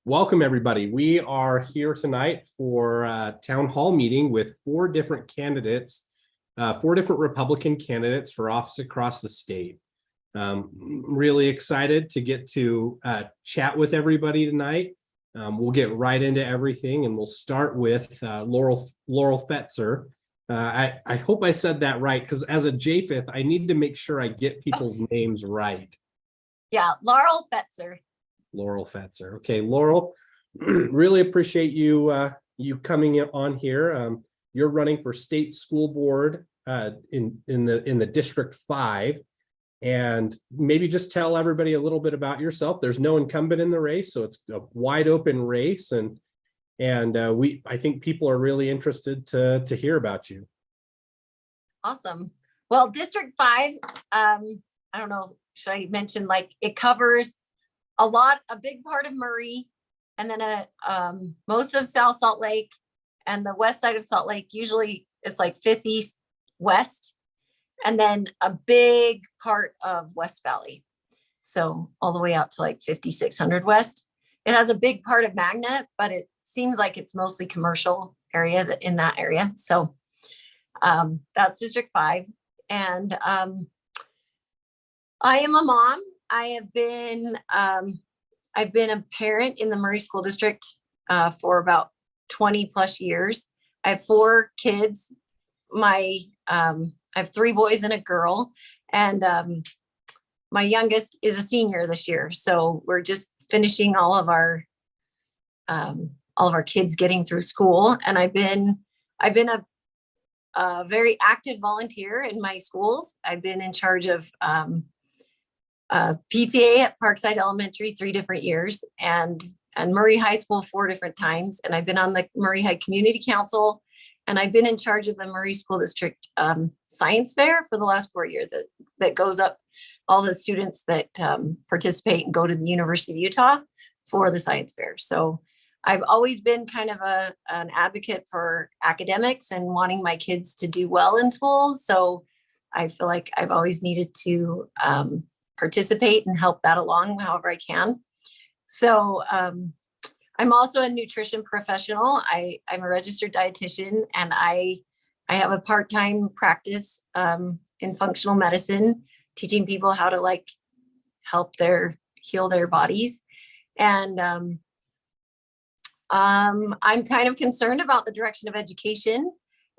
Welcome, everybody. We are here tonight for a town hall meeting with four different candidates, four different Republican candidates for office across the state. Really excited to get to chat with everybody tonight. We'll get right into everything, and we'll start with Laurel Fetzer. I hope I said that right, because as a JFIT, I need to make sure I get people's names right. Yeah, Laurel Fetzer. Laurel Fetzer. Okay, Laurel, really appreciate you you coming on here. You're running for state school board in the District 5, and maybe just tell everybody a little bit about yourself. There's no incumbent in the race, so it's a wide open race, and I think people are really interested to hear about you. Awesome. Well, District 5, I don't know, should I mention, like, it covers a big part of Murray, and then most of South Salt Lake and the west side of Salt Lake. Usually it's like 5th East West, and then a big part of West Valley. So all the way out to like 5600 West. It has a big part of Magnet, but it seems like it's mostly commercial area in that area. So that's District 5. And I am a mom. I've been a parent in the Murray School District for about 20 plus years. I have 4 kids. I have 3 boys and a girl, and my youngest is a senior this year. So we're just finishing all of our kids getting through school. And I've been a very active volunteer in my schools. I've been in charge of PTA at Parkside Elementary 3 different years, and Murray High School 4 different times. And I've been on the Murray High Community Council, and I've been in charge of the Murray School District Science Fair for the last 4 years that goes up all the students that participate and go to the University of Utah for the science fair. So I've always been kind of an advocate for academics and wanting my kids to do well in school. So I feel like I've always needed to participate and help that along however I can. So I'm also a nutrition professional. I'm a registered dietitian, and I have a part-time practice in functional medicine, teaching people how to help heal their bodies. And I'm kind of concerned about the direction of education.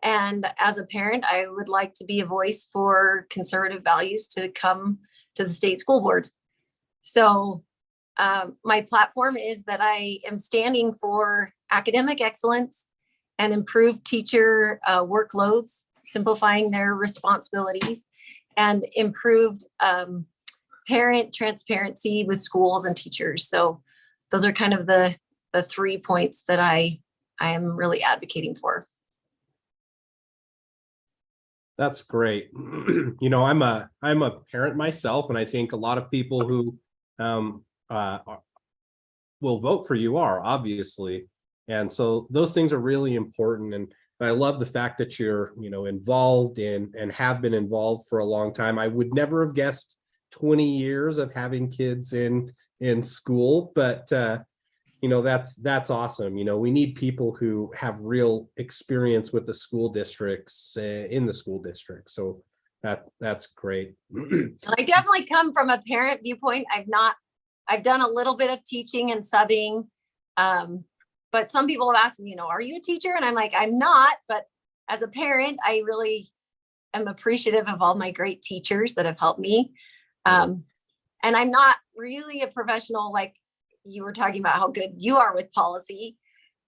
And as a parent, I would like to be a voice for conservative values to come to the state school board. So my platform is that I am standing for academic excellence and improved teacher workloads, simplifying their responsibilities, and improved parent transparency with schools and teachers. So those are kind of the 3 points that I am really advocating for. That's great. You know, I'm a parent myself, and I think a lot of people who will vote for you are, obviously. And so those things are really important. And I love the fact that you're, involved in and have been involved for a long time. I would never have guessed 20 years of having kids in school, but that's awesome. We need people who have real experience with the school districts in the school district. So that's great. I definitely come from a parent viewpoint. I've done a little bit of teaching and subbing. But some people have asked me, are you a teacher? And I'm like, I'm not, but as a parent, I really am appreciative of all my great teachers that have helped me. And I'm not really a professional, like you were talking about how good you are with policy,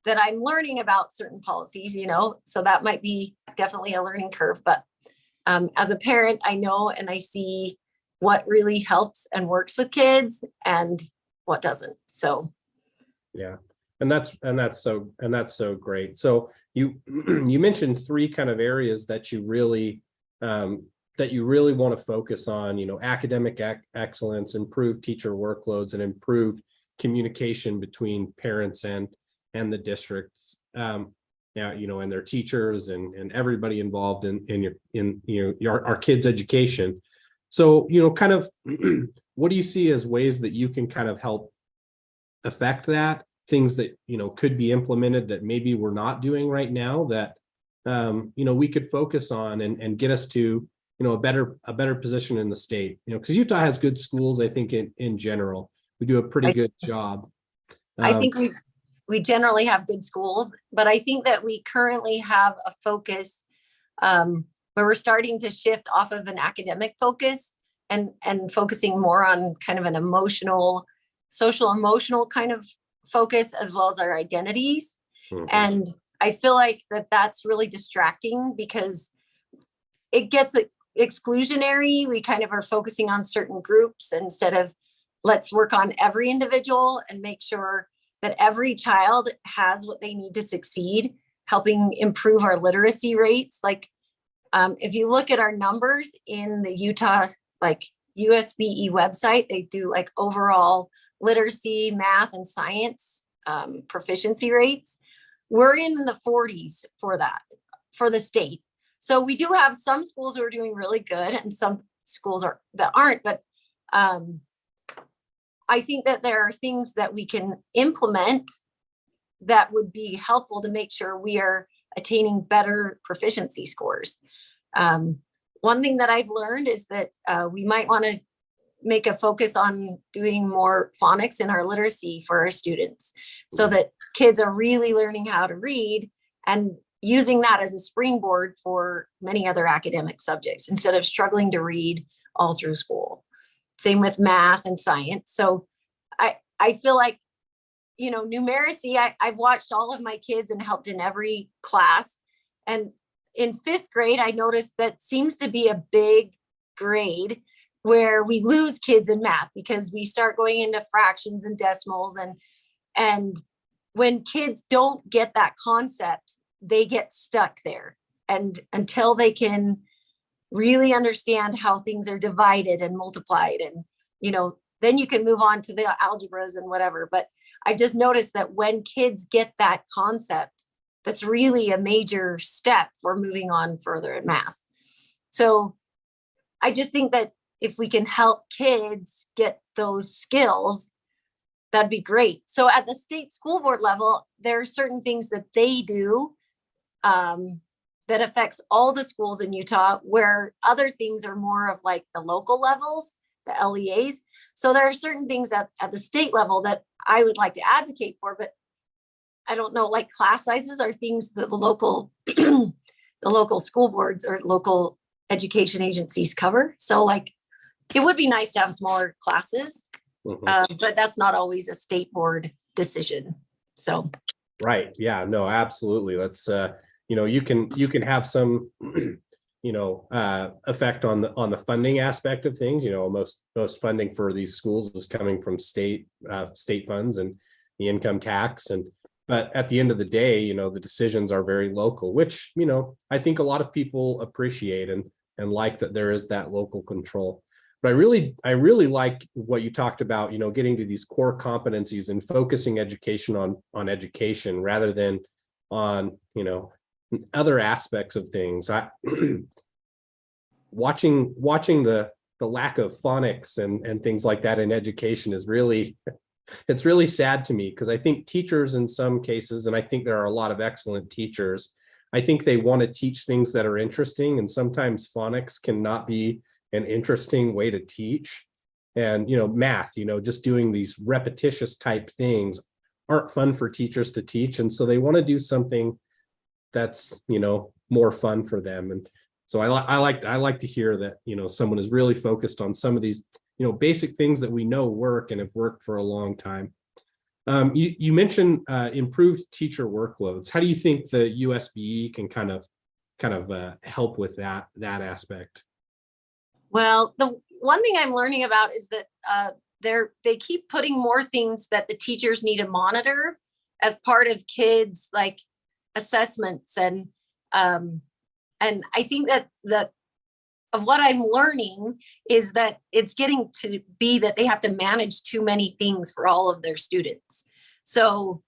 that I'm learning about certain policies, so that might be definitely a learning curve. But as a parent, I know and I see what really helps and works with kids and what doesn't. So yeah, and that's so great. So you mentioned 3 kind of areas that you really want to focus on, academic excellence, improved teacher workloads, and improved communication between parents and the districts, and their teachers and everybody involved in our kids' education. So, kind of what do you see as ways that you can kind of help affect that? things that, could be implemented that maybe we're not doing right now that, we could focus on and get us to, a better position in the state, because Utah has good schools. I think in general, we do a pretty good job. I think we generally have good schools, but I think that we currently have a focus where we're starting to shift off of an academic focus and focusing more on kind of an social emotional kind of focus, as well as our identities. Mhm. And I feel like that's really distracting because it gets exclusionary. We kind of are focusing on certain groups instead of let's work on every individual and make sure that every child has what they need to succeed, helping improve our literacy rates. Like if you look at our numbers in the Utah, like USBE website, they do like overall literacy, math, and science proficiency rates. We're in the 40s for that, for the state. So we do have some schools who are doing really good and some schools that aren't, but I think that there are things that we can implement that would be helpful to make sure we are attaining better proficiency scores. One thing that I've learned is that we might want to make a focus on doing more phonics in our literacy for our students so that kids are really learning how to read and using that as a springboard for many other academic subjects instead of struggling to read all through school. Same with math and science. So I feel like, numeracy, I've watched all of my kids and helped in every class. And in 5th grade, I noticed that seems to be a big grade where we lose kids in math because we start going into fractions and decimals. And when kids don't get that concept, they get stuck there. And until they can really understand how things are divided and multiplied and, then you can move on to the algebras and whatever. But I just noticed that when kids get that concept, that's really a major step for moving on further in math. So I just think that if we can help kids get those skills, that'd be great. So at the state school board level, there are certain things that they do that affects all the schools in Utah, where other things are more of like the local levels, the LEAs. So there are certain things at the state level that I would like to advocate for, but I don't know, like class sizes are things that the local the local school boards or local education agencies cover. So like it would be nice to have smaller classes, but that's not always a state board decision. So right, yeah, no, absolutely. Let's you can have some effect on the funding aspect of things. Most funding for these schools is coming from state funds and the income tax, but at the end of the day, the decisions are very local, which I think a lot of people appreciate and like that there is that local control. But I really like what you talked about, getting to these core competencies and focusing education on education rather than on other aspects of things. Watching the lack of phonics and things like that in education is really, it's really sad to me, because I think teachers in some cases, and I think there are a lot of excellent teachers, I think they want to teach things that are interesting, and sometimes phonics cannot be an interesting way to teach. And math, just doing these repetitious type things aren't fun for teachers to teach, and so they want to do something that's more fun for them. And so I like to hear that someone is really focused on some of these basic things that we know work and have worked for a long time. You mentioned improved teacher workloads. How do you think the USBE can kind of help with that aspect? Well, the one thing I'm learning about is that they keep putting more things that the teachers need to monitor as part of kids like assessments, and I think that of what I'm learning is that it's getting to be that they have to manage too many things for all of their students. So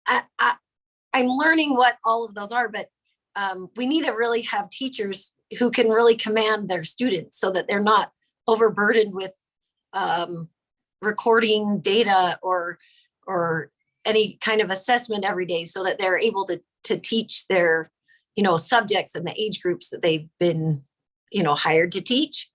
I'm learning what all of those are, but we need to really have teachers who can really command their students so that they're not overburdened with recording data or any kind of assessment every day so that they're able to teach their, subjects and the age groups that they've been, hired to teach.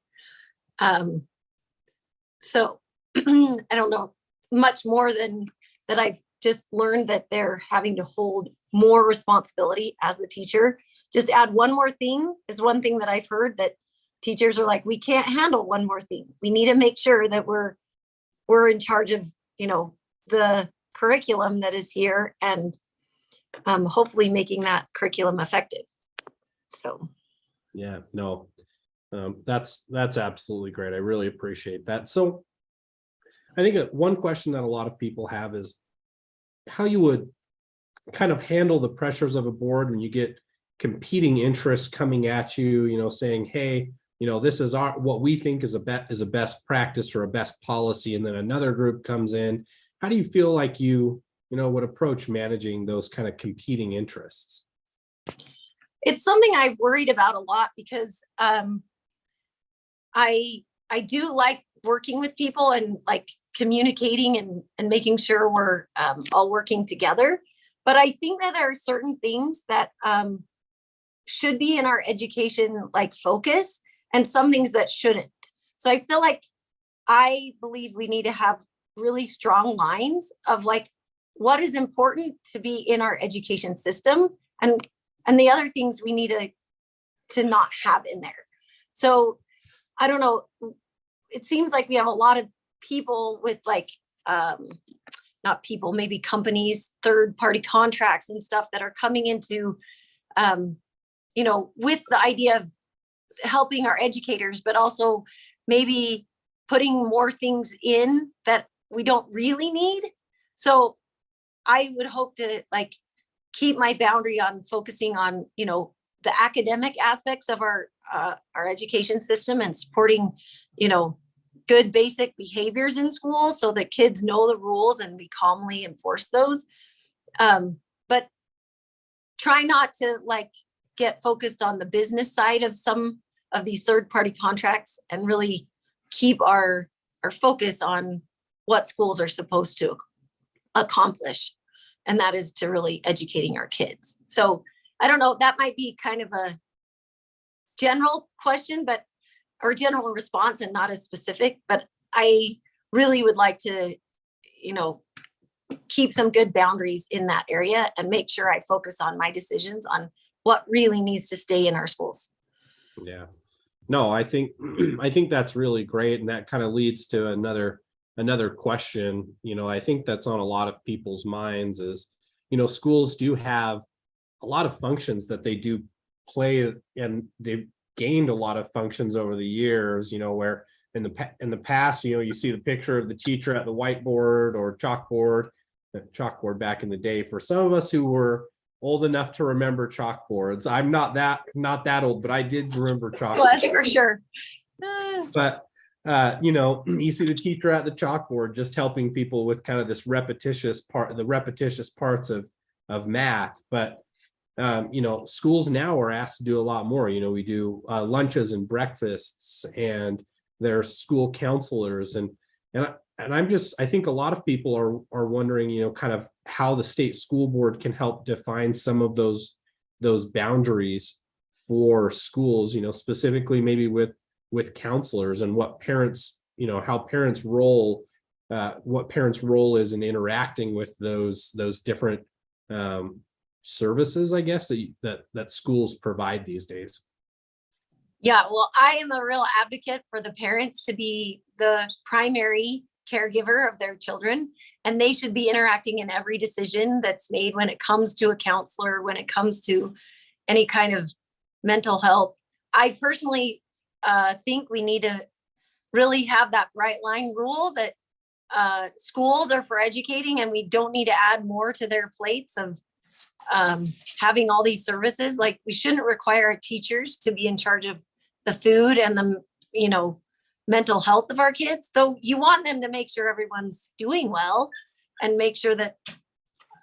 So I don't know much more than that. I've just learned that they're having to hold more responsibility as the teacher. Just add one more thing is one thing that I've heard, that teachers are like, we can't handle one more thing. We need to make sure that we're in charge of, the curriculum that is here, and hopefully making that curriculum effective. So. Yeah, no, that's absolutely great. I really appreciate that. So I think one question that a lot of people have is how you would kind of handle the pressures of a board when you get competing interests coming at you, saying, hey, this is what we think is a best practice or a best policy. And then another group comes in. How do you feel like you would approach managing those kind of competing interests? It's something I've worried about a lot, because I do like working with people and like communicating and making sure we're all working together. But I think that there are certain things that should be in our education like focus, and some things that shouldn't. So I feel like I believe we need to have really strong lines of like what is important to be in our education system, and the other things we need to not have in there. So I don't know, it seems like we have a lot of people with like not people, maybe companies, third-party contracts and stuff that are coming into with the idea of helping our educators, but also maybe putting more things in that we don't really need. So I would hope to like keep my boundary on focusing on, the academic aspects of our education system, and supporting, good basic behaviors in school so that kids know the rules and we calmly enforce those. But try not to like get focused on the business side of some of these third-party contracts, and really keep our focus on what schools are supposed to accomplish. And that is to really educating our kids. So I don't know, that might be kind of a general question, or general response and not as specific, but I really would like to, keep some good boundaries in that area and make sure I focus on my decisions on what really needs to stay in our schools. Yeah, no, I think that's really great. And that kind of leads to another question, I think that's on a lot of people's minds is, schools do have a lot of functions that they do play, and they've gained a lot of functions over the years, where in the past, you see the picture of the teacher at the whiteboard or chalkboard back in the day. For some of us who were old enough to remember chalkboards, I'm not that old, but I did remember chalkboards. Well, for sure. But you see the teacher at the chalkboard just helping people with kind of the repetitious parts of math. But schools now are asked to do a lot more. We do lunches and breakfasts, and there's school counselors, and I think a lot of people are wondering, kind of how the state school board can help define some of those boundaries for schools, specifically maybe with counselors, and what parents, how parents' role, what parents' role is in interacting with those different services, I guess, that schools provide these days. Yeah, well, I am a real advocate for the parents to be the primary caregiver of their children, and they should be interacting in every decision that's made when it comes to a counselor, when it comes to any kind of mental health. I personally think we need to really have that bright line rule that schools are for educating, and we don't need to add more to their plates of having all these services. Like, we shouldn't require our teachers to be in charge of the food and the mental health of our kids, though you want them to make sure everyone's doing well and make sure that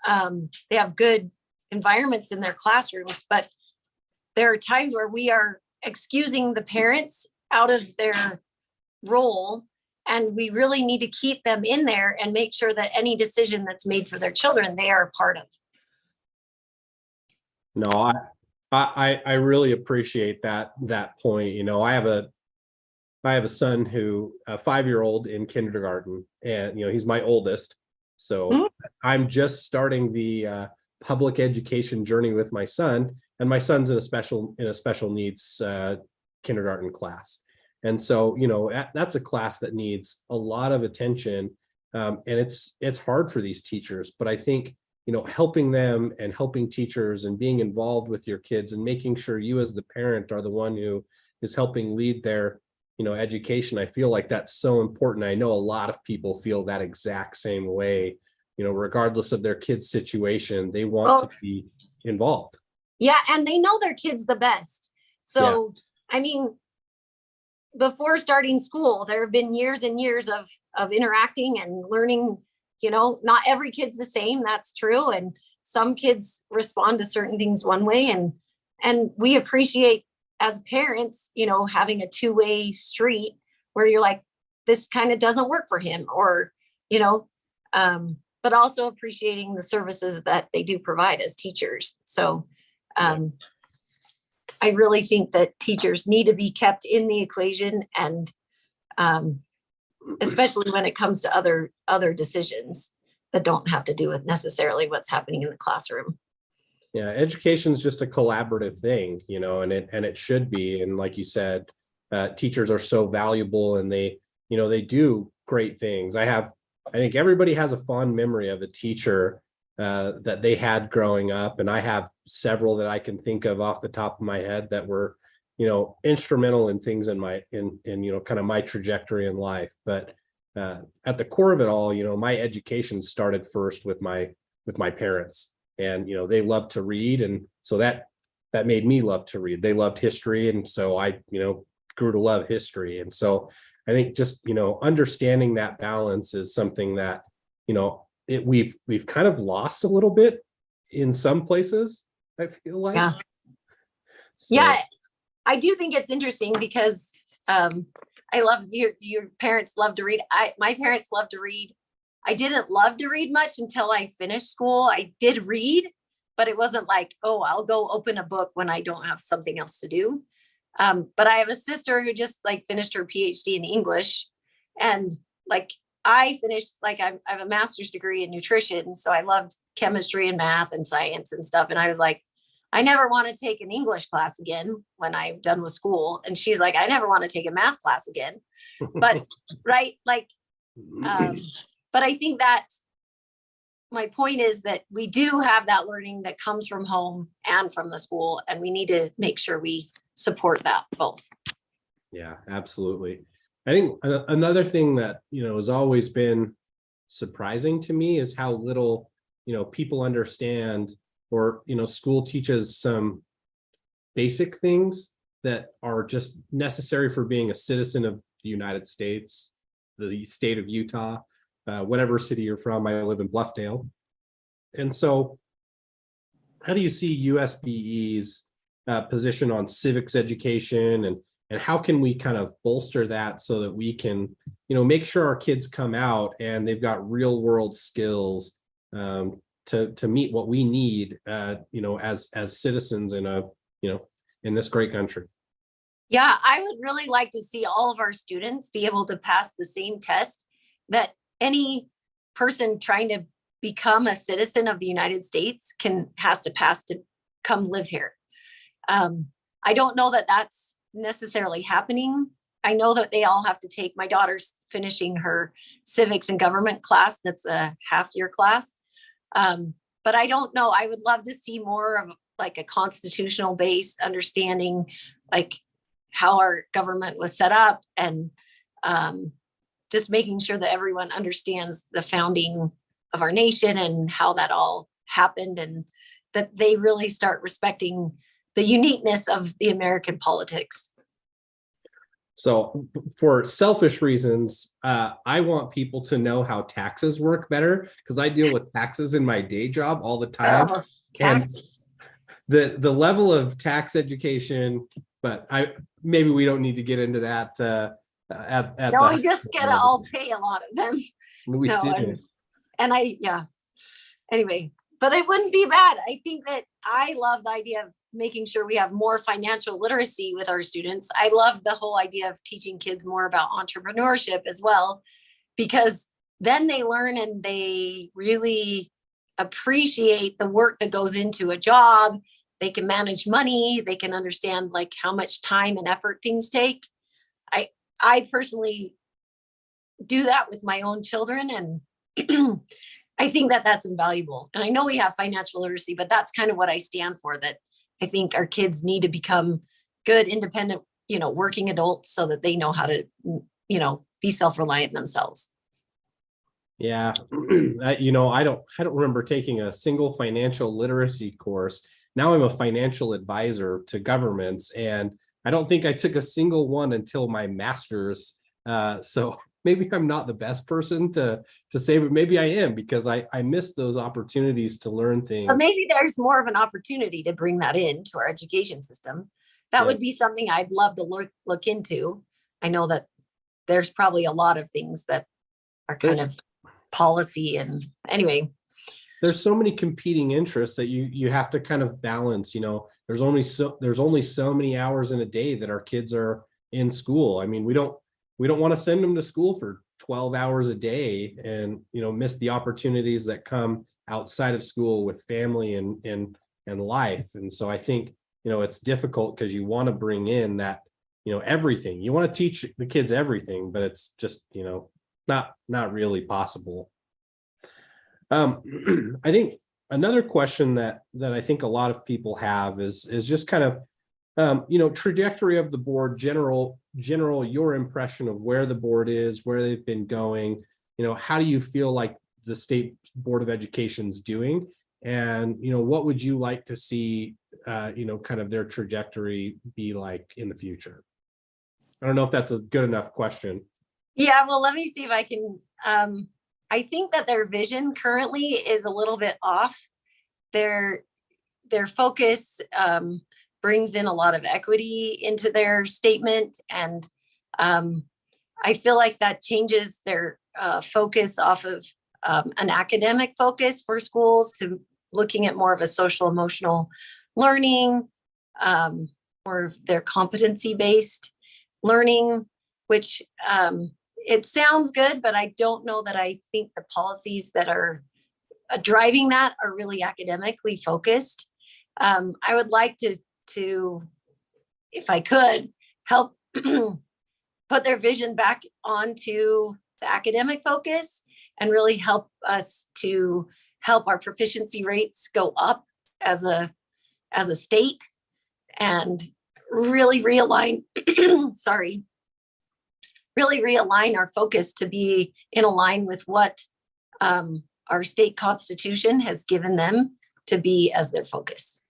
they have good environments in their classrooms. But there are times where we are excusing the parents out of their role And we really need to keep them in there and make sure that any decision that's made for their children, they are a part of. No, I really appreciate that point. I have a son who a 5-year-old in kindergarten, and he's my oldest. So I'm just starting the public education journey with my son, and my son's in a special needs kindergarten class. And so, that's a class that needs a lot of attention. And it's hard for these teachers, but I think, helping them and helping teachers and being involved with your kids and making sure you as the parent are the one who is helping lead their, education. I feel like that's so important. I know a lot of people feel that exact same way, regardless of their kid's situation, they want to be involved. Yeah. And they know their kids the best. So, I mean, before starting school, there have been years and years of interacting and learning. Not every kid's the same. That's true. And some kids respond to certain things one way. And we appreciate as parents, having a two-way street where you're like, this kind of doesn't work for him, or, but also appreciating the services that they do provide as teachers. So, I really think that teachers need to be kept in the equation, and especially when it comes to other decisions that don't have to do with necessarily what's happening in the classroom. Yeah, education is just a collaborative thing, and it should be. And like you said, teachers are so valuable, and they do great things. I think everybody has a fond memory of a teacher that they had growing up, and I have several that I can think of off the top of my head that were, instrumental in things in kind of my trajectory in life. But at the core of it all, my education started first with my parents, and they loved to read, and so that made me love to read. They loved history, and so I grew to love history. And so I think just understanding that balance is something that we've kind of lost a little bit in some places, I feel like. Yeah. So. Yeah, I do think it's interesting because I love your parents love to read. My parents love to read. I didn't love to read much until I finished school. I did read, but it wasn't like, oh, I'll go open a book when I don't have something else to do. But I have a sister who just finished her PhD in English, and I finished, I have a master's degree in nutrition. So I loved chemistry and math and science and stuff. And I was like, I never want to take an English class again when I'm done with school. And she's like, I never want to take a math class again. But right. But I think that my point is that we do have that learning that comes from home and from the school, and we need to make sure we support that both. Yeah, absolutely. I think another thing that, has always been surprising to me is how little, people understand, or, school teaches some basic things that are just necessary for being a citizen of the United States, the state of Utah, whatever city you're from. I live in Bluffdale. And so how do you see USBE's position on civics education, and how can we kind of bolster that so that we can, make sure our kids come out and they've got real world skills to meet what we need, as citizens in in this great country? Yeah, I would really like to see all of our students be able to pass the same test that any person trying to become a citizen of the United States has to pass to come live here. I don't know that that's necessarily happening. I know that they all have to take, my daughter's finishing her civics and government class. That's a half-year class. But I don't know. I would love to see more of a constitutional based understanding, how our government was set up, and just making sure that everyone understands the founding of our nation and how that all happened, and that they really start respecting the uniqueness of the American politics. So for selfish reasons, I want people to know how taxes work better, because I deal with taxes in my day job all the time. And the level of tax education, but maybe we don't need to get into that at No, the we just get to all pay a lot of them. we No, did. yeah. Anyway, but it wouldn't be bad. I think that I love the idea of making sure we have more financial literacy with our students. I love the whole idea of teaching kids more about entrepreneurship as well, because then they learn and they really appreciate the work that goes into a job. They can manage money. They can understand like how much time and effort things take. I personally do that with my own children, and I think that that's invaluable. And I know we have financial literacy, but that's kind of what I stand for, that I think our kids need to become good, independent, working adults so that they know how to, be self-reliant themselves. Yeah. I don't remember taking a single financial literacy course. Now I'm a financial advisor to governments, and I don't think I took a single one until my master's. So maybe I'm not the best person to say, but maybe I am, because I missed those opportunities to learn things. But maybe there's more of an opportunity to bring that into our education system. That would be something I'd love to look into. I know that there's probably a lot of things that are kind of policy, and anyway. There's so many competing interests that you have to kind of balance. There's only so many hours in a day that our kids are in school. I mean, we don't want to send them to school for 12 hours a day and miss the opportunities that come outside of school with family and life. And so I think it's difficult because you want to bring in that everything. You want to teach the kids everything, but it's just not really possible. I think another question that I think a lot of people have is just kind of trajectory of the board, general your impression of where the board is, where they've been going. How do you feel like the State Board of Education's doing, and what would you like to see kind of their trajectory be like in the future? I don't know if that's a good enough question. Yeah, well, let me see if I can. I think that their vision currently is a little bit off. Their focus brings in a lot of equity into their statement, and I feel like that changes their focus off of an academic focus for schools to looking at more of a social emotional learning, or their competency-based learning, which it sounds good, but I don't know that I think the policies that are driving that are really academically focused. I would like to, if I could, help put their vision back onto the academic focus and really help us to help our proficiency rates go up as a state, and really realign, really realign our focus to be in line with what our state constitution has given them to be as their focus.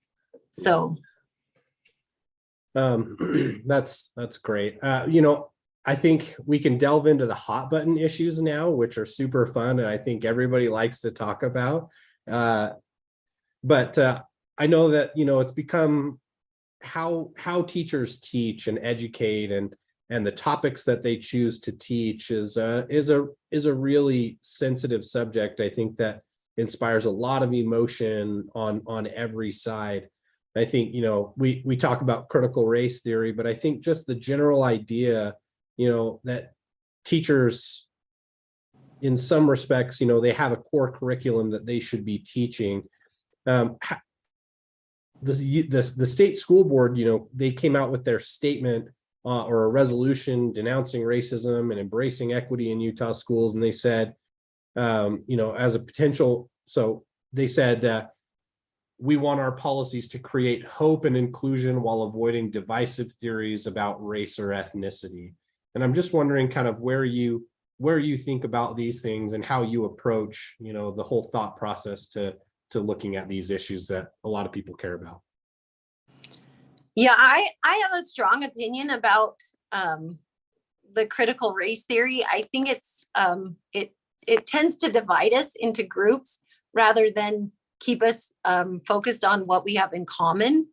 So that's great. I think we can delve into the hot button issues now, which are super fun, and I think everybody likes to talk about. But I know that it's become how teachers teach and educate, and the topics that they choose to teach is a really sensitive subject. I think that inspires a lot of emotion on every side. I think we talk about critical race theory, but I think just the general idea that teachers, in some respects, they have a core curriculum that they should be teaching. The state school board, they came out with their statement or a resolution denouncing racism and embracing equity in Utah schools, and they said, as a potential, so they said, we want our policies to create hope and inclusion while avoiding divisive theories about race or ethnicity. And I'm just wondering kind of where you think about these things and how you approach, the whole thought process to looking at these issues that a lot of people care about. Yeah, I have a strong opinion about the critical race theory. I think it's it tends to divide us into groups rather than keep us focused on what we have in common.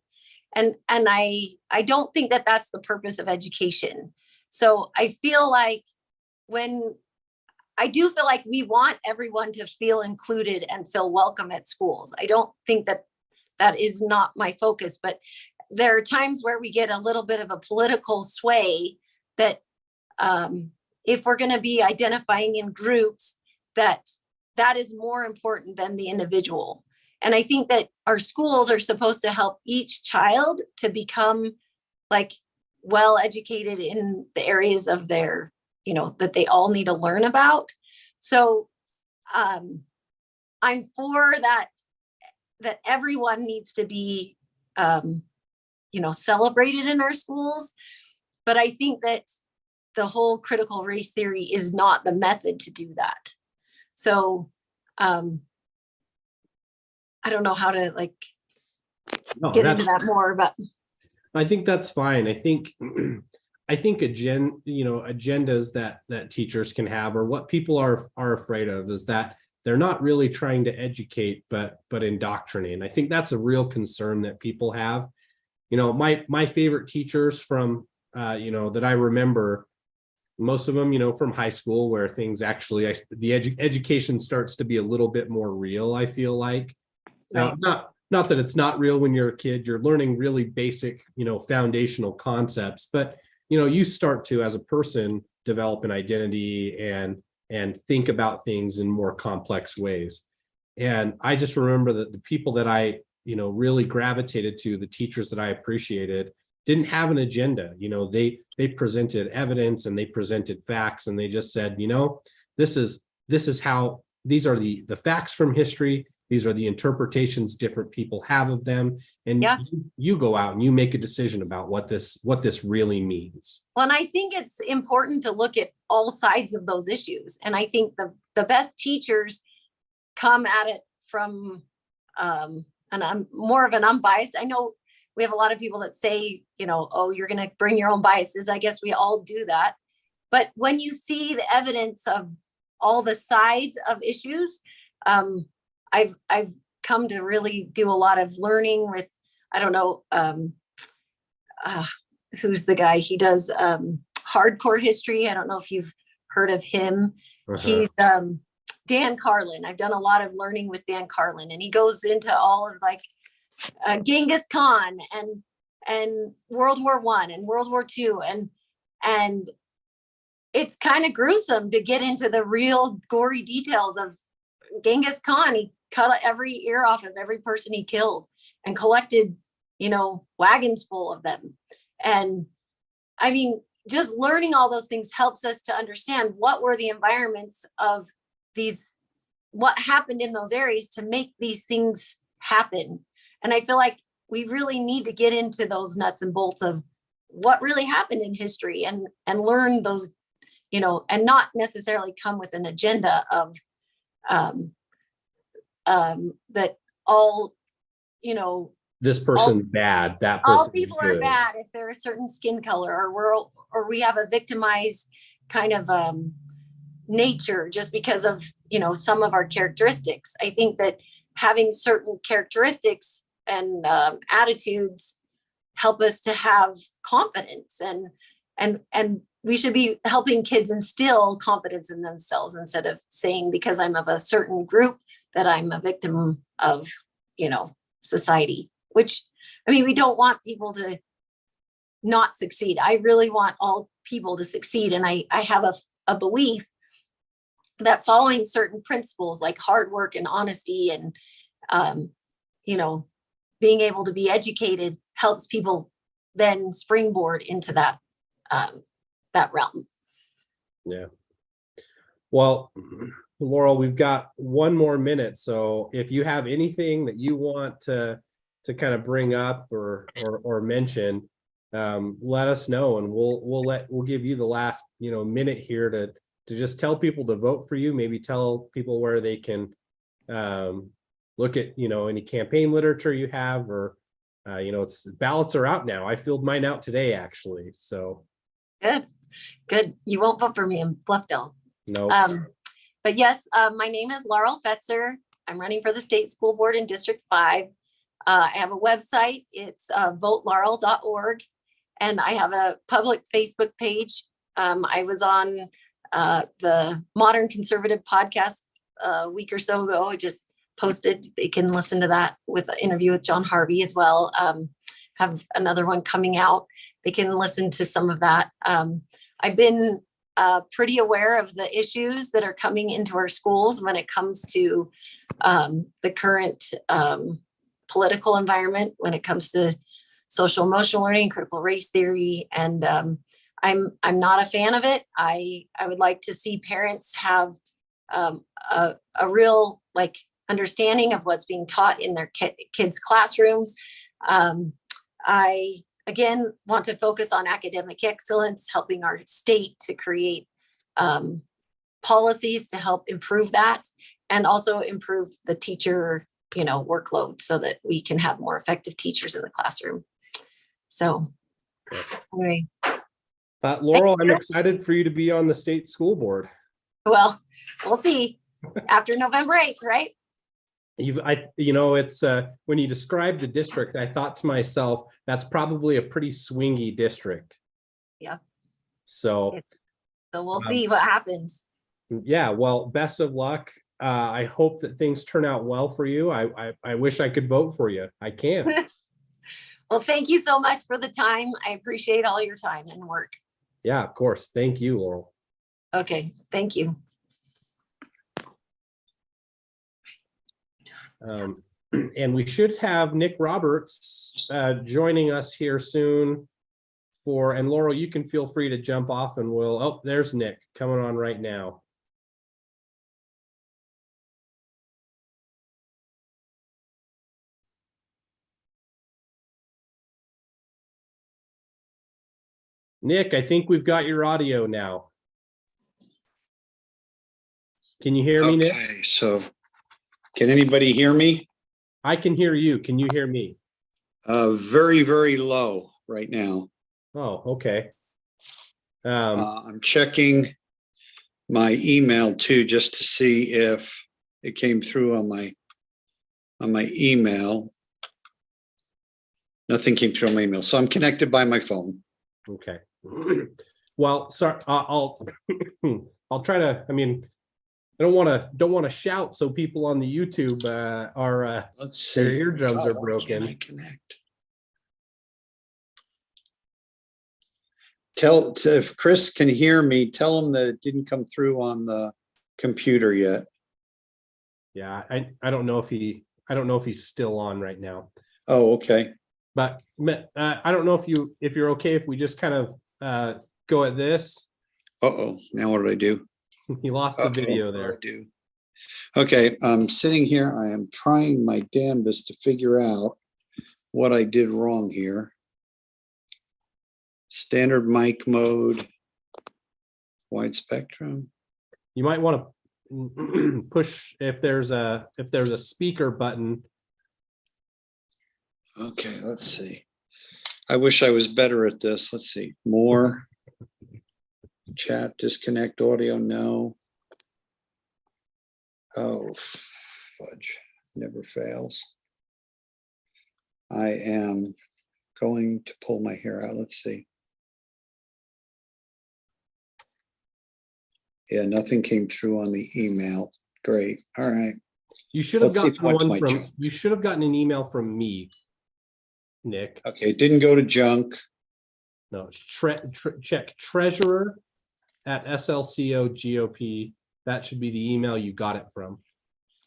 And I don't think that that's the purpose of education. So I feel like I do feel like we want everyone to feel included and feel welcome at schools. I don't think that is not my focus, but there are times where we get a little bit of a political sway that if we're going to be identifying in groups, that is more important than the individual. And I think that our schools are supposed to help each child to become like well educated in the areas of their, that they all need to learn about. So I'm for that everyone needs to be, celebrated in our schools. But I think that the whole critical race theory is not the method to do that. So I don't know how to get into that more, but I think that's fine. I think agendas that teachers can have, or what people are afraid of, is that they're not really trying to educate, but indoctrinate. And I think that's a real concern that people have. My favorite teachers from that I remember, most of them, from high school, where things actually, the education starts to be a little bit more real, I feel like. right. Not that it's not real when you're a kid, you're learning really basic, foundational concepts, but, you start to, as a person, develop an identity and think about things in more complex ways. And I just remember that the people that I, really gravitated to, the teachers that I appreciated, didn't have an agenda. They presented evidence and they presented facts, and they just said, this is how, these are the facts from history. These are the interpretations different people have of them. And Yeah. you go out and you make a decision about what this really means. Well, and I think it's important to look at all sides of those issues. And I think the best teachers come at it from, and I'm more of an unbiased. I know we have a lot of people that say, oh, you're going to bring your own biases. I guess we all do that. But when you see the evidence of all the sides of issues, I've come to really do a lot of learning with, I don't know, who's the guy? He does hardcore history. I don't know if you've heard of him. He's Dan Carlin. I've done a lot of learning with Dan Carlin, and he goes into all of Genghis Khan and World War I and World War II, and it's kind of gruesome to get into the real gory details of Genghis Khan. He cut every ear off of every person he killed and collected, wagons full of them. And I mean, just learning all those things helps us to understand what were the environments of what happened in those areas to make these things happen. And I feel like we really need to get into those nuts and bolts of what really happened in history and learn those, and not necessarily come with an agenda of that all, this person's bad, that person, all people are bad if they're a certain skin color, or we have a victimized kind of nature just because of some of our characteristics. I think that having certain characteristics and attitudes help us to have confidence, and we should be helping kids instill confidence in themselves, instead of saying because I'm of a certain group that I'm a victim of, society, which, I mean, we don't want people to not succeed. I really want all people to succeed. And I have a belief that following certain principles like hard work and honesty and, being able to be educated helps people then springboard into that realm. Yeah. Well, Laurel, we've got one more minute. So if you have anything that you want to kind of bring up or mention, let us know, and we'll give you the last, minute here to just tell people to vote for you. Maybe tell people where they can look at, any campaign literature you have, or, ballots are out now. I filled mine out today, actually. So Good. You won't vote for me in Bluffdale. No. But yes, my name is Laurel Fetzer. I'm running for the state school board in District 5. I have a website. It's votelaurel.org. And I have a public Facebook page I was on the Modern Conservative podcast a week or so ago. I just posted. They can listen to that with an interview with John Harvey as well. Have another one coming out. They can listen to some of that. I've been pretty aware of the issues that are coming into our schools when it comes to the current political environment, when it comes to social emotional learning, critical race theory, and I'm not a fan of it. I would like to see parents have a real understanding of what's being taught in their kids' classrooms. I again want to focus on academic excellence, helping our state to create policies to help improve that, and also improve the teacher workload so that we can have more effective teachers in the classroom. So anyway. Laurel, I'm excited for you to be on the state school board. Well, we'll see after November 8th, right? It's when you described the district, I thought to myself, that's probably a pretty swingy district. Yeah. So we'll see what happens. Yeah. Well, best of luck. I hope that things turn out well for you. I wish I could vote for you. I can't. Well, thank you so much for the time. I appreciate all your time and work. Yeah, of course. Thank you, Laurel. Okay. Thank you. And we should have Nick Roberts joining us here soon and Laurel, you can feel free to jump off and there's Nick coming on right now. Nick, I think we've got your audio now. Can you hear me, Nick? Okay, so can anybody hear me? I can hear you. Can you hear me? Very, very low right now. Oh, okay. I'm checking my email too, just to see if it came through on my email. Nothing came through on my email, so I'm connected by my phone. Okay. Well, sorry, I'll try to. I mean, I don't want to shout so people on the YouTube are Let's see. their eardrums are Why broken. can't I connect? If Chris can hear me, tell him that it didn't come through on the computer yet. Yeah, I don't know if he's still on right now. Oh, okay. But I don't know if you're okay if we just kind of go at this. Uh-oh, now what did I do? You lost the video What there. did I do? Okay, I'm sitting here. I am trying my damnedest to figure out what I did wrong here. Standard mic mode, wide spectrum. You might want to push if there's a speaker button. Okay, let's see. I wish I was better at this. Let's see. More. Chat, disconnect audio, no. Oh, fudge. Never fails. I am going to pull my hair out. Let's see. Yeah, nothing came through on the email. Great. All right. You should have Let's see if gotten it went to one my from. junk. You should have gotten an email from me, Nick. Okay, it didn't go to junk. No, it's check treasurer at SLCoGOP. That should be the email you got it from.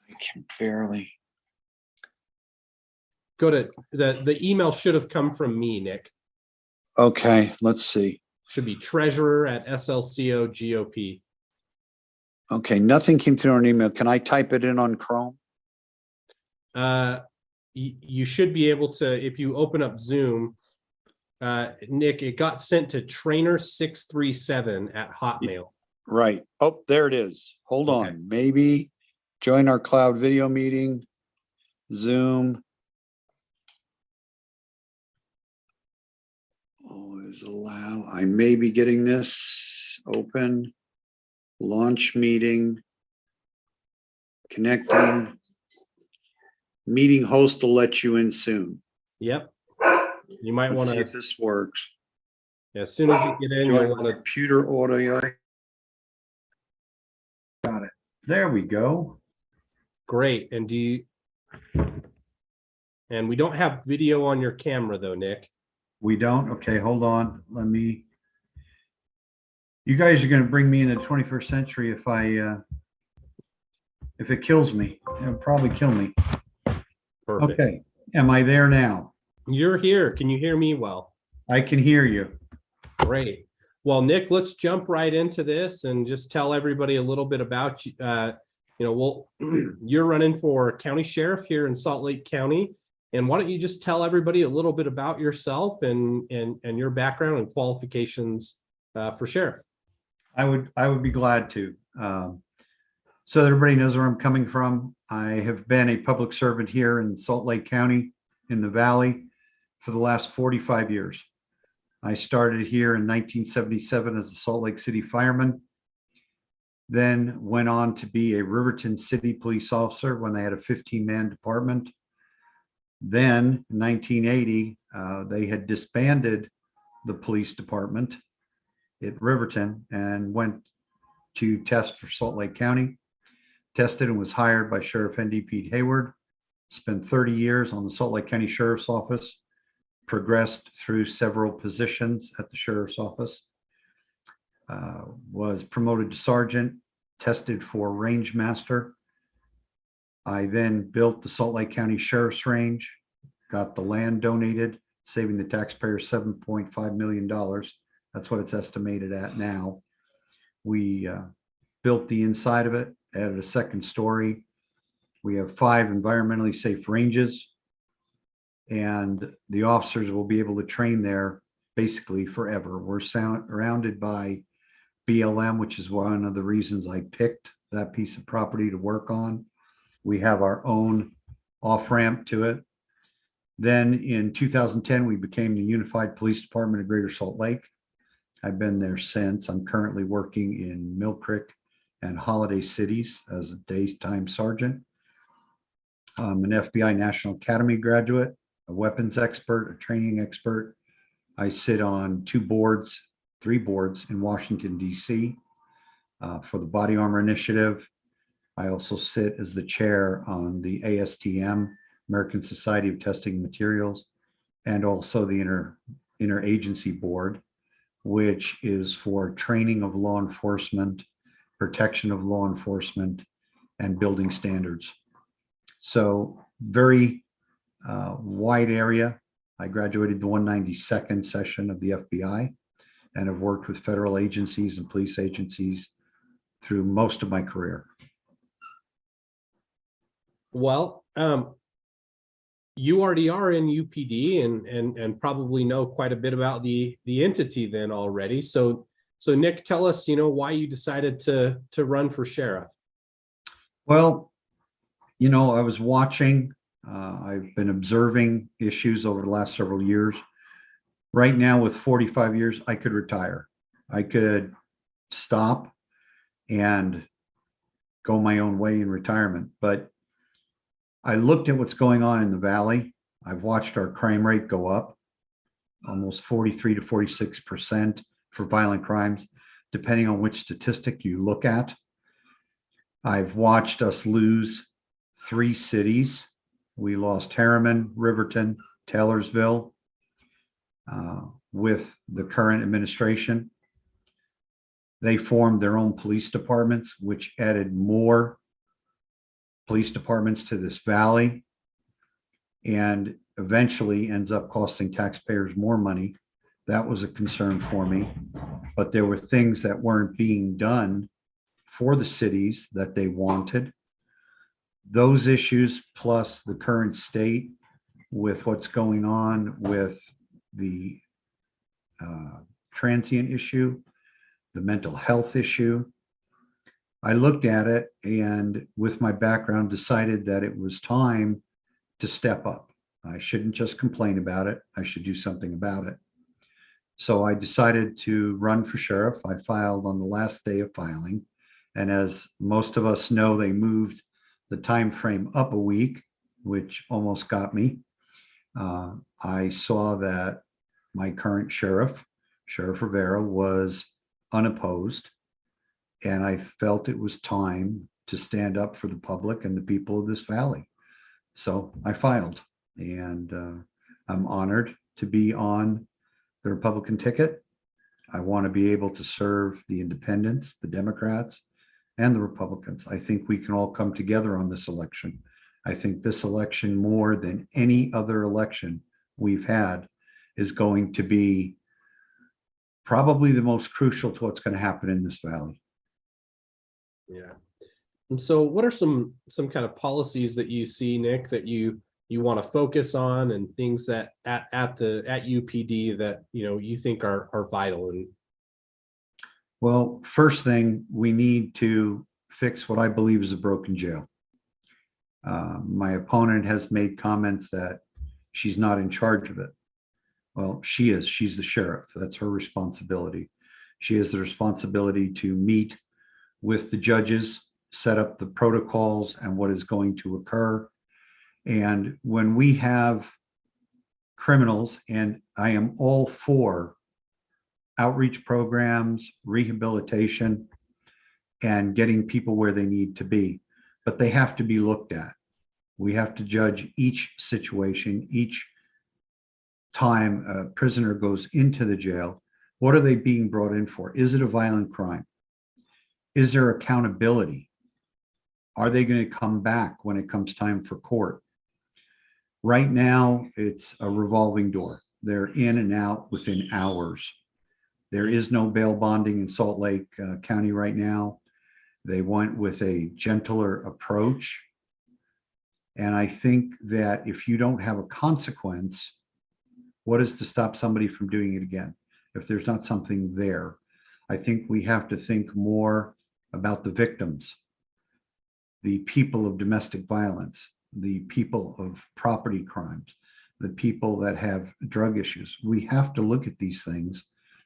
I can barely. Go to the email should have come from me, Nick. Okay, let's see. Should be treasurer at SLCoGOP. Okay, nothing came through on email. Can I type it in on Chrome? You should be able to, if you open up Zoom, Nick, it got sent to trainer637 at Hotmail. Right. Oh, there it is. Hold Okay. on. Maybe join our cloud video meeting. Zoom. Always allow. I may be getting this open. Launch meeting. Connecting. Meeting host will let you in soon. Yep. You might Let's want see to. if this works. As soon as you get in, Join you'll with want to. computer audio. Got it. There we go. Great. And and we don't have video on your camera though, Nick. We don't? Okay, hold on. You guys are going to bring me in the 21st century if it kills me. It'll probably kill me. Perfect. Okay. Am I there now? You're here. Can you hear me well? I can hear you. Great. Well, Nick, let's jump right into this and just tell everybody a little bit about you. You're running for county sheriff here in Salt Lake County. And why don't you just tell everybody a little bit about yourself and your background and qualifications for sheriff? I would be glad to. So that everybody knows where I'm coming from. I have been a public servant here in Salt Lake County in the Valley for the last 45 years. I started here in 1977 as a Salt Lake City fireman, then went on to be a Riverton City police officer when they had a 15-man department. Then in 1980, they had disbanded the police department at Riverton and went to test for Salt Lake County. Tested and was hired by Sheriff N.D. Pete Hayward. Spent 30 years on the Salt Lake County Sheriff's Office. Progressed through several positions at the Sheriff's Office. Was promoted to sergeant. Tested for range master. I then built the Salt Lake County Sheriff's Range. Got the land donated, saving the taxpayers $7.5 million. That's what it's estimated at now. We built the inside of it, added a second story. We have 5 environmentally safe ranges, and the officers will be able to train there basically forever. We're surrounded by BLM, which is one of the reasons I picked that piece of property to work on. We have our own off-ramp to it. Then in 2010, we became the Unified Police Department of Greater Salt Lake. I've been there since. I'm currently working in Mill Creek and Holiday Cities as a daytime sergeant. I'm an FBI National Academy graduate, a weapons expert, a training expert. I sit on 3 boards in Washington, D.C. For the Body Armor Initiative. I also sit as the chair on the ASTM, American Society of Testing Materials, and also the Interagency Board, which is for training of law enforcement, protection of law enforcement, and building standards. So very wide area. I graduated the 192nd session of the FBI and have worked with federal agencies and police agencies through most of my career. Well, you already are in UPD and probably know quite a bit about the entity then already. So Nick, tell us, why you decided to run for sheriff. Well, I was watching. I've been observing issues over the last several years. Right now, with 45 years, I could retire. I could stop and go my own way in retirement. But I looked at what's going on in the Valley. I've watched our crime rate go up, almost 43 to 46% for violent crimes, depending on which statistic you look at. I've watched us lose 3 cities. We lost Harriman, Riverton, Taylorsville with the current administration. They formed their own police departments, which added more police departments to this valley and eventually ends up costing taxpayers more money. That was a concern for me, but there were things that weren't being done for the cities that they wanted. Those issues, plus the current state with what's going on with the transient issue, the mental health issue. I looked at it and with my background decided that it was time to step up. I shouldn't just complain about it. I should do something about it. So I decided to run for sheriff. I filed on the last day of filing. And as most of us know, they moved the time frame up a week, which almost got me. I saw that my current sheriff Sheriff Rivera was unopposed. And I felt it was time to stand up for the public and the people of this valley. So I filed, and I'm honored to be on the Republican ticket. I want to be able to serve the independents, the Democrats, and the Republicans. I think we can all come together on this election. I think this election, more than any other election we've had, is going to be probably the most crucial to what's going to happen in this valley. Yeah. And so what are some kind of policies that you see, Nick, that you want to focus on, and things that at UPD that you think are vital? And well, first thing, we need to fix what I believe is a broken jail. My opponent has made comments that she's not in charge of it. Well, she is. She's the sheriff. That's her responsibility. She has the responsibility to meet with the judges, set up the protocols and what is going to occur. And when we have criminals, and I am all for outreach programs, rehabilitation, and getting people where they need to be, but they have to be looked at. We have to judge each situation, each time a prisoner goes into the jail. What are they being brought in for? Is it a violent crime? Is there accountability? Are they going to come back when it comes time for court? Right now, it's a revolving door. They're in and out within hours. There is no bail bonding in Salt Lake County right now. They went with a gentler approach. And I think that if you don't have a consequence, what is to stop somebody from doing it again? If there's not something there, I think we have to think more about the victims, the people of domestic violence, the people of property crimes, the people that have drug issues. We have to look at these things.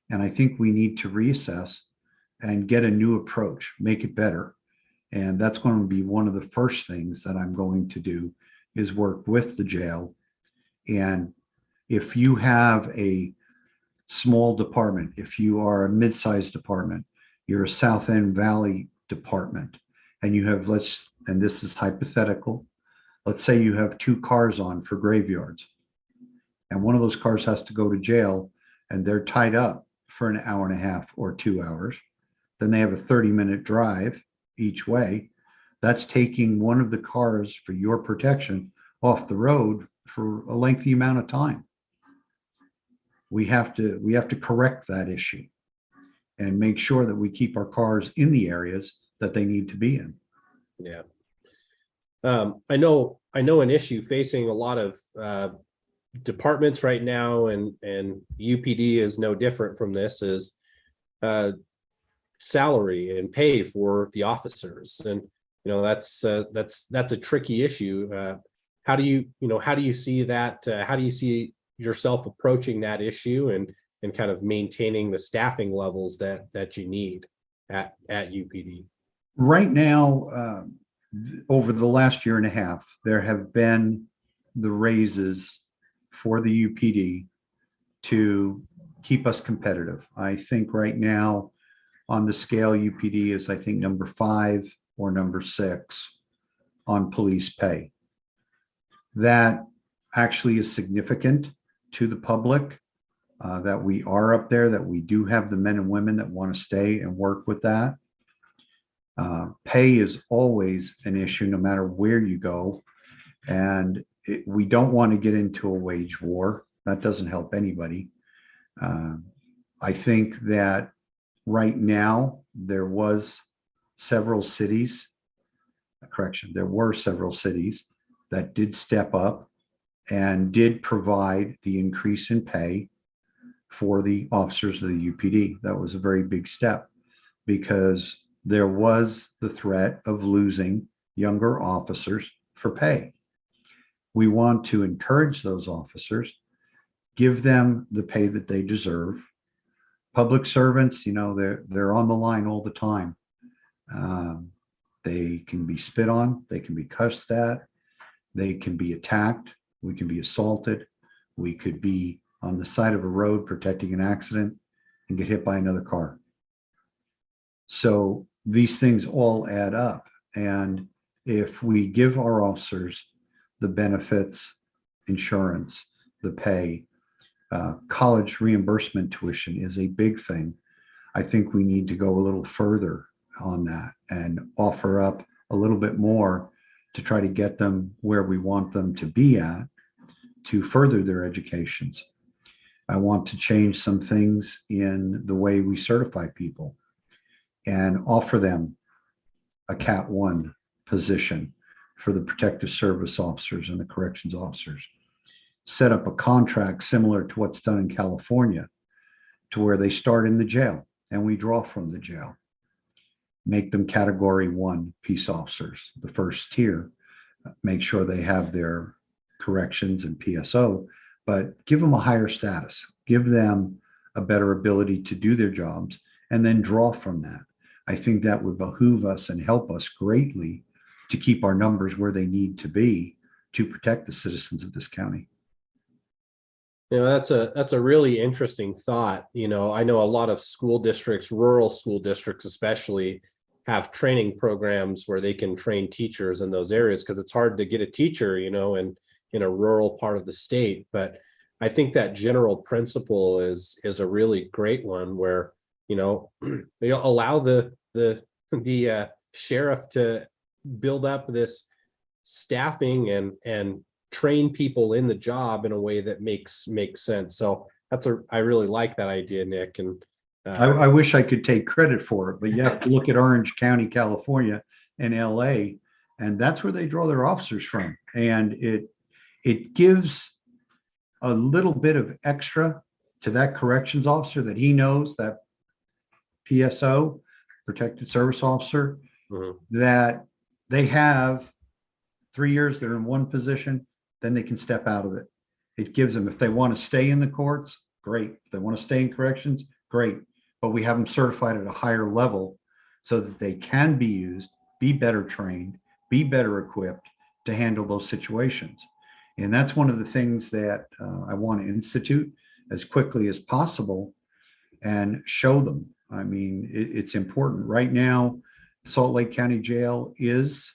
And I think we need to reassess and get a new approach, make it better. And that's going to be one of the first things that I'm going to do, is work with the jail. And if you have a small department, if you are a mid-sized department, you're a South End Valley department, and you have, and this is hypothetical, let's say you have 2 cars on for graveyards, and one of those cars has to go to jail, and they're tied up for an hour and a half or 2 hours. Then they have a 30-minute drive each way. That's taking one of the cars for your protection off the road for a lengthy amount of time. We have to correct that issue and make sure that we keep our cars in the areas that they need to be in. yeah. I know an issue facing a lot of departments right now, and UPD is no different from this, is salary and pay for the officers. And that's a tricky issue. How do you see that? How do you see yourself approaching that issue, and kind of maintaining the staffing levels that you need at UPD? Right now, over the last year and a half, there have been the raises for the UPD to keep us competitive. I think right now on the scale, UPD is, I think, number 5 or number 6 on police pay. That actually is significant to the public, that we are up there, that we do have the men and women that want to stay and work with that. Pay is always an issue no matter where you go. And we don't want to get into a wage war. That doesn't help anybody. I think that right now there were several cities that did step up and did provide the increase in pay for the officers of the UPD. That was a very big step, because there was the threat of losing younger officers for pay. We want to encourage those officers, give them the pay that they deserve. Public servants, they're on the line all the time. They can be spit on, they can be cussed at, they can be attacked, we can be assaulted, we could be on the side of a road protecting an accident and get hit by another car. So these things all add up. And if we give our officers the benefits, insurance, the pay, college reimbursement tuition is a big thing. I think we need to go a little further on that and offer up a little bit more to try to get them where we want them to be at to further their educations. I want to change some things in the way we certify people and offer them a Cat 1 position for the protective service officers and the corrections officers. Set up a contract similar to what's done in California, to where they start in the jail and we draw from the jail. Make them Category 1 peace officers, the first tier. Make sure they have their corrections and PSO, but give them a higher status. Give them a better ability to do their jobs and then draw from that. I think that would behoove us and help us greatly to keep our numbers where they need to be to protect the citizens of this county. You know, that's a really interesting thought. You know, I know a lot of school districts, rural school districts especially, have training programs where they can train teachers in those areas, because it's hard to get a teacher, you know, in a rural part of the state. But I think that general principle is a really great one, where, you know, they allow the sheriff to build up this staffing and train people in the job in a way that makes sense. So I really like that idea, Nick. And I wish I could take credit for it, but you have to look at Orange County, California, and LA, and that's where they draw their officers from. And it gives a little bit of extra to that corrections officer, that he knows that PSO, protected service officer, that they have 3 years, they're in one position, then they can step out of it. It gives them, if they want to stay in the courts, great. If they want to stay in corrections, great. But we have them certified at a higher level so that they can be used, be better trained, be better equipped to handle those situations. And that's one of the things that I want to institute as quickly as possible and show them. I mean, it's important. Right now, Salt Lake County Jail is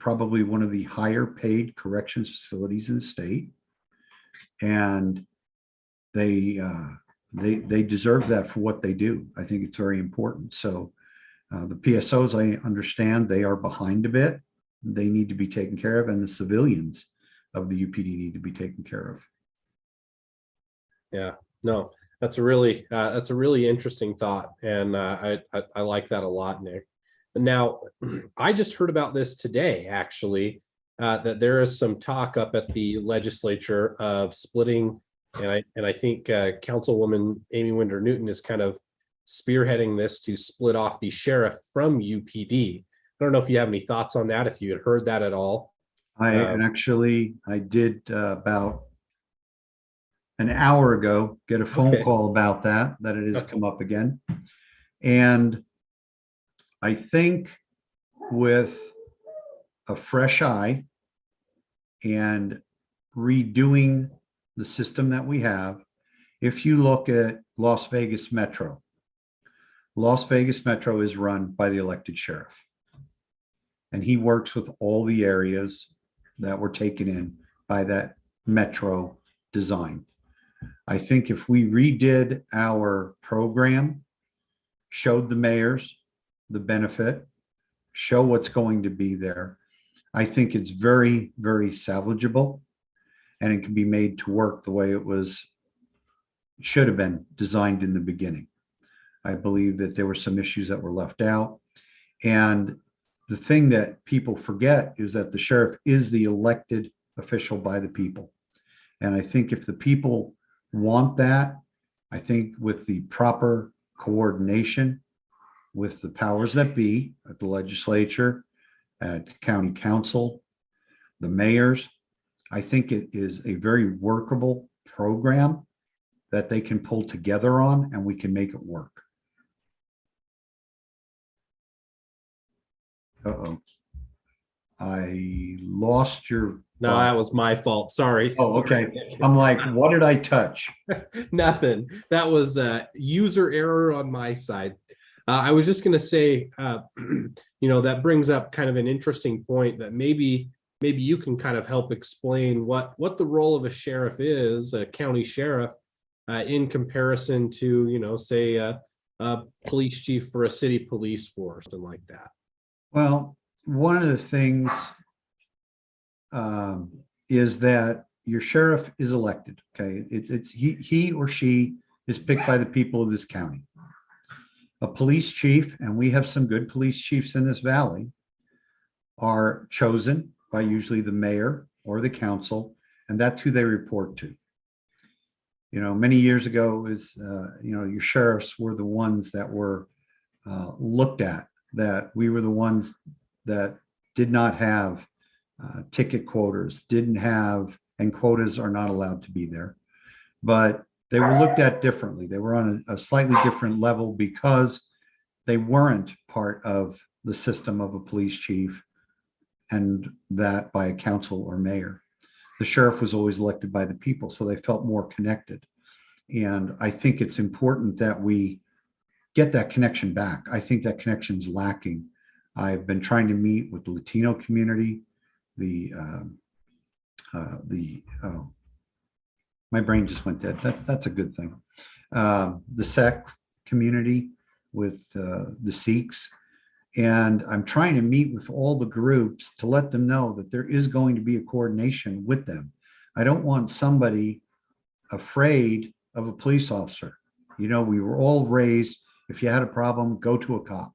probably one of the higher paid corrections facilities in the state. And they deserve that for what they do. I think it's very important. So the PSOs, I understand they are behind a bit. They need to be taken care of, and the civilians of the UPD need to be taken care of. Yeah, no, that's a really interesting thought. And I like that a lot, Nick. Now, I just heard about this today, actually, that there is some talk up at the legislature of splitting, and I think Councilwoman Amy Winder Newton is kind of spearheading this to split off the sheriff from UPD. I don't know if you have any thoughts on that, if you had heard that at all. I did about an hour ago get a phone call about that it has come up again. And I think with a fresh eye and redoing the system that we have, if you look at Las Vegas Metro is run by the elected sheriff. And he works with all the areas that were taken in by that Metro design. I think if we redid our program, showed the mayors the benefit, show what's going to be there, I think it's very, very salvageable, and it can be made to work the way it should have been designed in the beginning. I believe that there were some issues that were left out. And the thing that people forget is that the sheriff is the elected official by the people. And I think if the people want that, I think with the proper coordination with the powers that be at the legislature, at the county council, the mayors, I think it is a very workable program that they can pull together on, and we can make it work. Uh-oh. I lost your No, that was my fault. Sorry. Oh, okay. I'm like, what did I touch? Nothing. That was user error on my side. I was just going to say, that brings up kind of an interesting point that maybe you can kind of help explain what the role of a sheriff is, a county sheriff, in comparison to, say a police chief for a city police force, something like that. Well, one of the things is that your sheriff is elected. Okay, it's he or she is picked by the people of this county. A police chief, and we have some good police chiefs in this valley, are chosen by usually the mayor or the council, and that's who they report to. Many years ago is your sheriffs were the ones that were looked at, that we were the ones that did not have ticket quotas, and quotas are not allowed to be there, but they were looked at differently. They were on a slightly different level because they weren't part of the system of a police chief and that by a council or mayor. The sheriff was always elected by the people, so they felt more connected. And I think it's important that we get that connection back. I think that connection's lacking. I've been trying to meet with the Latino community, my brain just went dead. That's a good thing. The sect community with the Sikhs. And I'm trying to meet with all the groups to let them know that there is going to be a coordination with them. I don't want somebody afraid of a police officer. We were all raised, if you had a problem, go to a cop.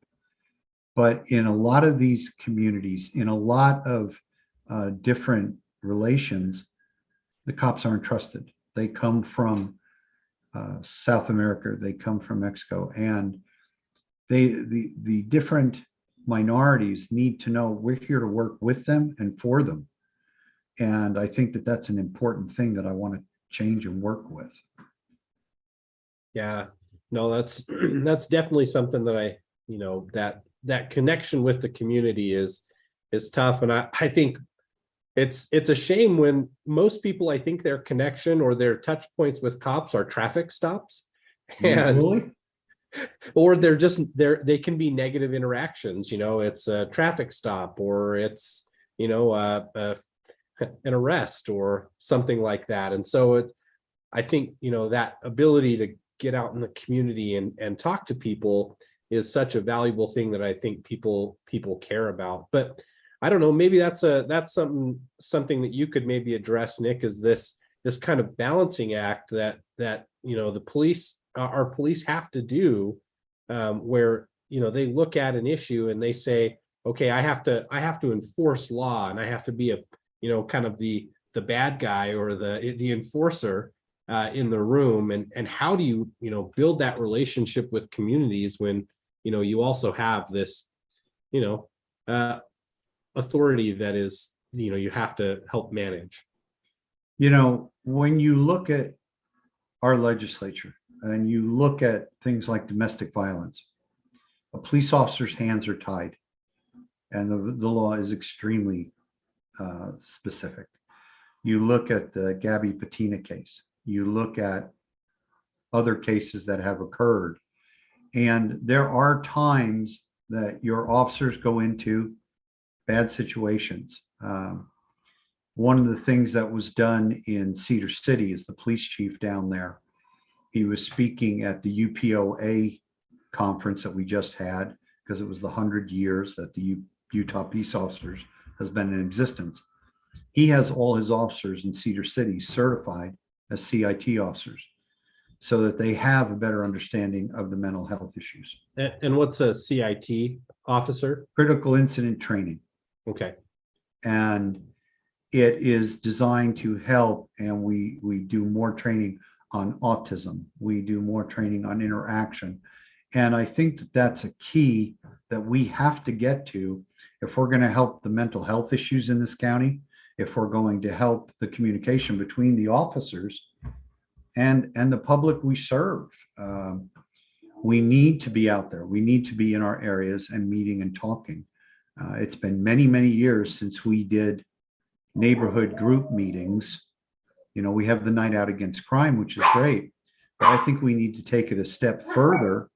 But in a lot of these communities, in a lot of different relations, the cops aren't trusted. They come from South America, they come from Mexico, and the different minorities need to know we're here to work with them and for them. And I think that that's an important thing that I want to change and work with. Yeah, no, that's definitely something that that connection with the community is tough. And I think it's a shame when most people, I think their connection or their touch points with cops are traffic stops. And Really? or they can be negative interactions. It's a traffic stop, or it's an arrest or something like that. And so I think that ability to get out in the community and talk to people is such a valuable thing that I think people care about. But I don't know, maybe that's something that you could maybe address, Nick, is this kind of balancing act that the police, our police have to do, where they look at an issue and they say, okay, I have to enforce law, and I have to be a kind of the bad guy or the enforcer in the room, and how do you build that relationship with communities when you also have this authority that is you have to help manage. When you look at our legislature and you look at things like domestic violence, a police officer's hands are tied, and the law is extremely specific. You look at the Gabby Patina case, you look at other cases that have occurred, and there are times that your officers go into bad situations. One of the things that was done in Cedar City is the police chief down there. He was speaking at the UPOA conference that we just had, because it was the 100 years that the Utah Peace Officers has been in existence. He has all his officers in Cedar City certified as CIT officers, so that they have a better understanding of the mental health issues. And what's a CIT officer? Critical incident training. Okay. And it is designed to help, and we do more training on autism. We do more training on interaction. And I think that that's a key that we have to get to if we're going to help the mental health issues in this county, if we're going to help the communication between the officers and the public we serve. We need to be out there. We need to be in our areas and meeting and talking. It's been many, many years since we did neighborhood group meetings. We have the Night Out Against Crime, which is great, but I think we need to take it a step further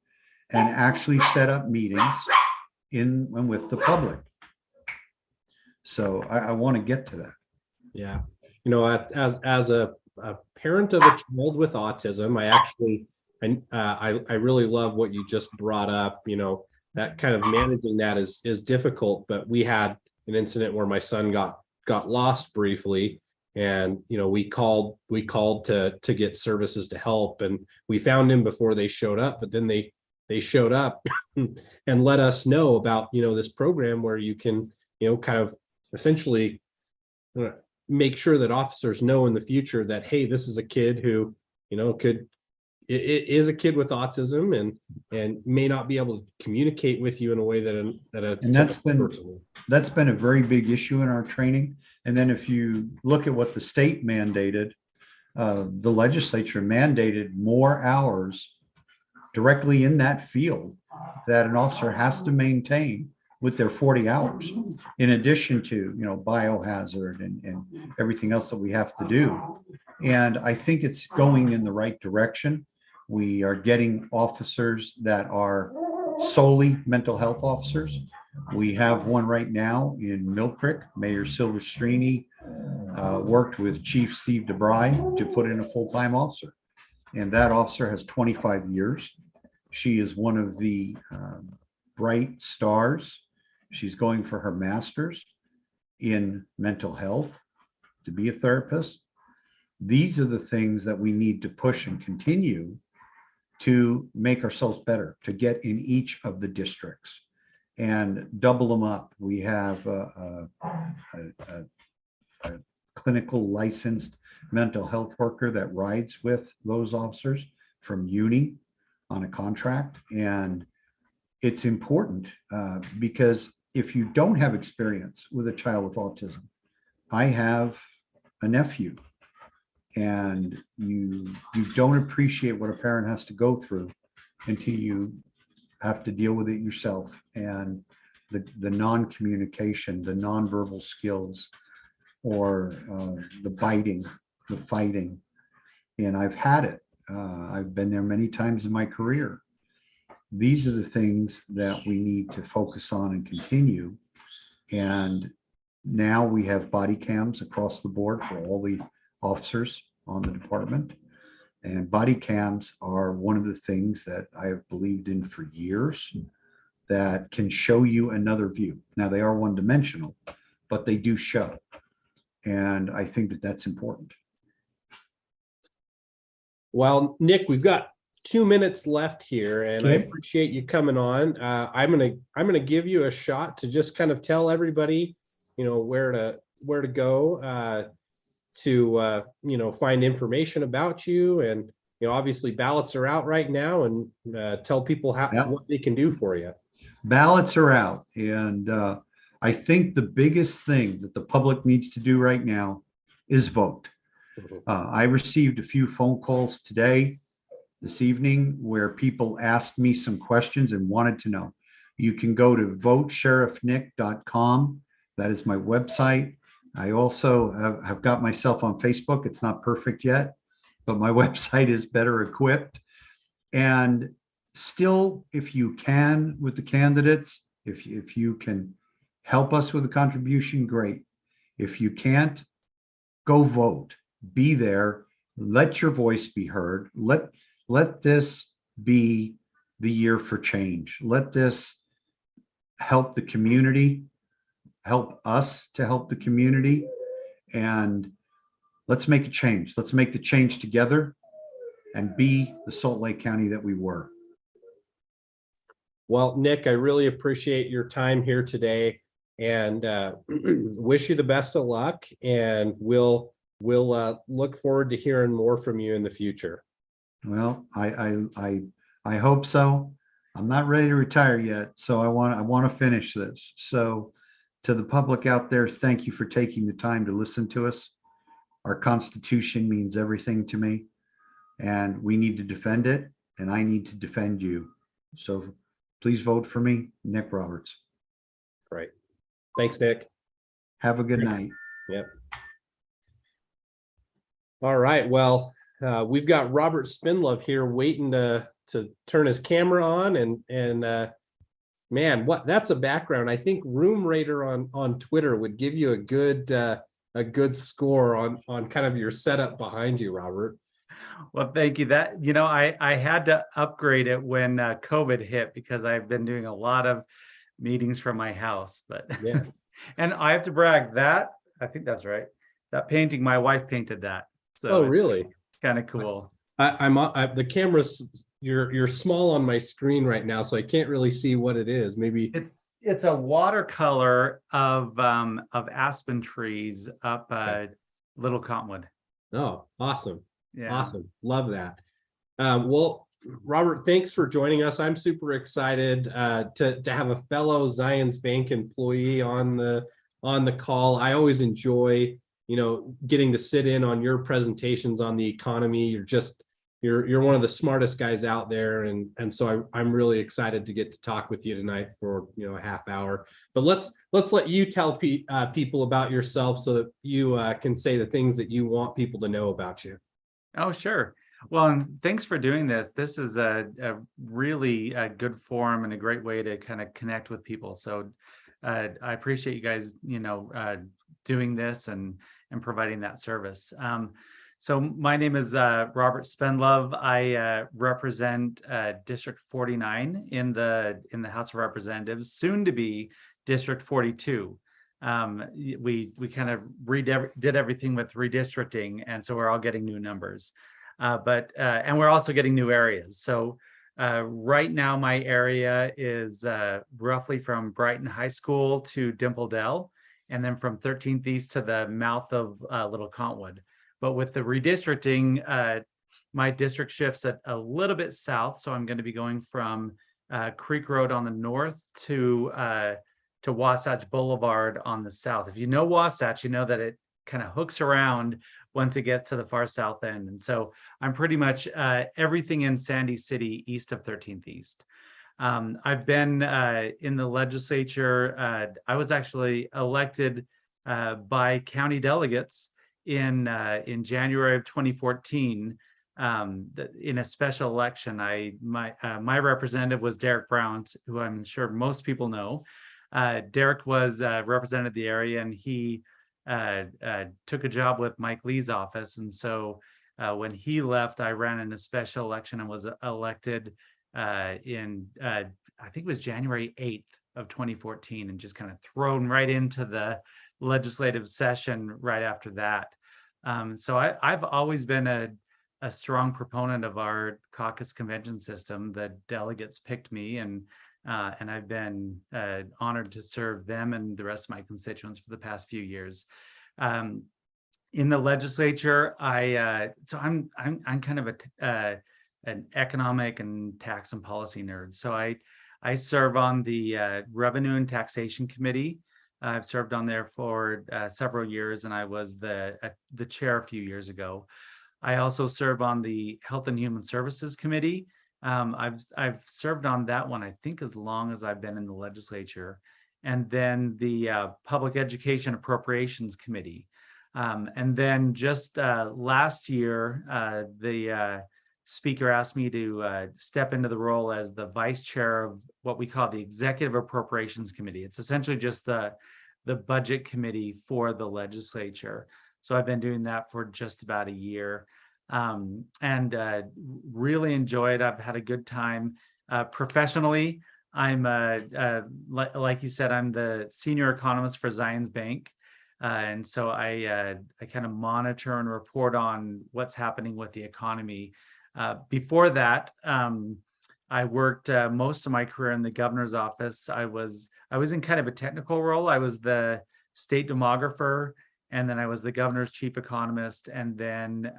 and actually set up meetings in and with the public. So I want to get to that. Yeah. As a parent of a child with autism, I really love what you just brought up. That kind of managing that is difficult, but we had an incident where my son got lost briefly, and we called to get services to help, and we found him before they showed up, but then they showed up and let us know about this program where you can kind of essentially make sure that officers know in the future that, hey, this is a kid who is a kid with autism and may not be able to communicate with you in a way and that's been a very big issue in our training. And then if you look at what the state mandated, the legislature mandated more hours directly in that field that an officer has to maintain with their 40 hours, in addition to, biohazard and everything else that we have to do. And I think it's going in the right direction. We are getting officers that are solely mental health officers. We have one right now in Mill Creek. Mayor Silvestrini worked with Chief Steve DeBry to put in a full-time officer. And that officer has 25 years. She is one of the bright stars. She's going for her master's in mental health to be a therapist. These are the things that we need to push and continue to make ourselves better, to get in each of the districts and double them up. We have a clinical licensed mental health worker that rides with those officers from uni on a contract. And it's important because if you don't have experience with a child with autism, I have a nephew, and you don't appreciate what a parent has to go through until you have to deal with it yourself. And the non-communication, the non-verbal skills, or the biting, the fighting. And I've had it. I've been there many times in my career. These are the things that we need to focus on and continue. And now we have body cams across the board for all the officers on the department. And body cams are one of the things that I have believed in for years that can show you another view. Now, they are one-dimensional, but they do show. And I think that that's important. Well, Nick, we've got 2 minutes left here, and I appreciate you coming on. I'm gonna give you a shot to just kind of tell everybody, where to go to find information about you, and obviously ballots are out right now, and tell people what they can do for you. Ballots are out, and I think the biggest thing that the public needs to do right now is vote. I received a few phone calls this evening, where people asked me some questions and wanted to know. You can go to votesheriffnick.com. That is my website. I also have got myself on Facebook. It's not perfect yet, but my website is better equipped. And still, if you can, with the candidates, if you can help us with a contribution, great. If you can't, go vote. Be there. Let your voice be heard. Let this be the year for change. Let this help the community, help us to help the community, and let's make a change. Let's make the change together and be the Salt Lake County that we were. Well, Nick, I really appreciate your time here today, and wish you the best of luck, and we'll look forward to hearing more from you in the future. Well, I hope so. I'm not ready to retire yet, so I want to finish this. So to the public out there, thank you for taking the time to listen to us. Our Constitution means everything to me, and we need to defend it, and I need to defend you. So please vote for me, Nick Roberts. Right. Thanks, Nick. Have a good night. Yep. All right. Well, we've got Robert Spendlove here waiting to turn his camera on, and man, that's a background. I think Room Raider on Twitter would give you a good score on kind of your setup behind you, Robert. Well, thank you. That, I had to upgrade it when COVID hit, because I've been doing a lot of meetings from my house. But Yeah. and I have to brag that, I think that's right. That painting, my wife painted that. So Oh, really? Kind of cool. The camera's you're small on my screen right now, so I can't really see what it is. Maybe It's a watercolor of aspen trees up Little Cottonwood. Oh, awesome. Yeah. Awesome. Love that. Well, Robert, thanks for joining us. I'm super excited to have a fellow Zions Bank employee on the call. I always enjoy, getting to sit in on your presentations on the economy. You're one of the smartest guys out there, and so I'm really excited to get to talk with you tonight for a half hour. But let's let you tell people about yourself so that you can say the things that you want people to know about you. Oh, sure. Well, and thanks for doing this. This is a really good forum and a great way to kind of connect with people. So I appreciate you guys, doing this and providing that service. So my name is Robert Spendlove. I represent District 49 in the House of Representatives, soon to be District 42. We kind of did everything with redistricting, and so we're all getting new numbers. And we're also getting new areas. So right now my area is roughly from Brighton High School to Dimple Dell, and then from 13th East to the mouth of Little Cottonwood. But with the redistricting, my district shifts a little bit south. So I'm going to be going from Creek Road on the north to Wasatch Boulevard on the south. If you know Wasatch, you know that it kind of hooks around once it gets to the far south end. And so I'm pretty much everything in Sandy City east of 13th East. I've been in the legislature. I was actually elected by county delegates in January of 2014 in a special election. My representative was Derek Brown, who I'm sure most people know. Derek was represented the area, and he took a job with Mike Lee's office. And so when he left, I ran in a special election and was elected in I think it was January 8th of 2014, and just kind of thrown right into the legislative session right after that. So I've always been a strong proponent of our caucus convention system. The delegates picked me, and I've been honored to serve them and the rest of my constituents for the past few years. In the legislature, I'm kind of an economic and tax and policy nerd. So I serve on the Revenue and Taxation Committee. I've served on there for several years, and I was the chair a few years ago. I also serve on the Health and Human Services Committee. I've served on that one, I think, as long as I've been in the legislature. And then the Public Education Appropriations Committee. And then just last year, the Speaker asked me to step into the role as the vice chair of what we call the Executive Appropriations Committee. It's essentially just the budget committee for the legislature. So I've been doing that for just about a year, and really enjoy it. I've had a good time. Professionally, I'm, like you said, I'm the senior economist for Zions Bank. And so I kind of monitor and report on what's happening with the economy. Before that, I worked most of my career in the governor's office. I was in kind of a technical role. I was the state demographer, and then I was the governor's chief economist. And then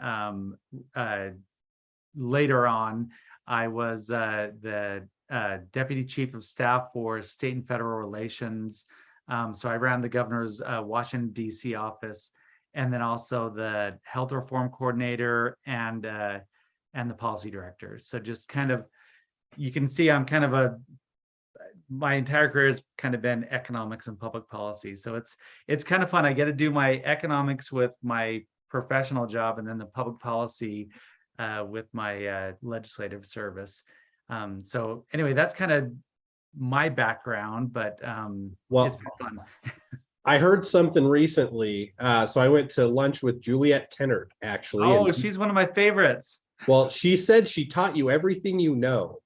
later on, I was the deputy chief of staff for state and federal relations. So I ran the governor's Washington, D.C. office, and then also the health reform coordinator and the policy director. So just kind of, you can see I'm kind of my entire career has kind of been economics and public policy. So it's kind of fun. I get to do my economics with my professional job and then the public policy with my legislative service. So anyway, that's kind of my background, but Well, it's been fun. I heard something recently. So I went to lunch with Juliet Tennant, actually. Oh, and she's one of my favorites. well, she said she taught you everything you know.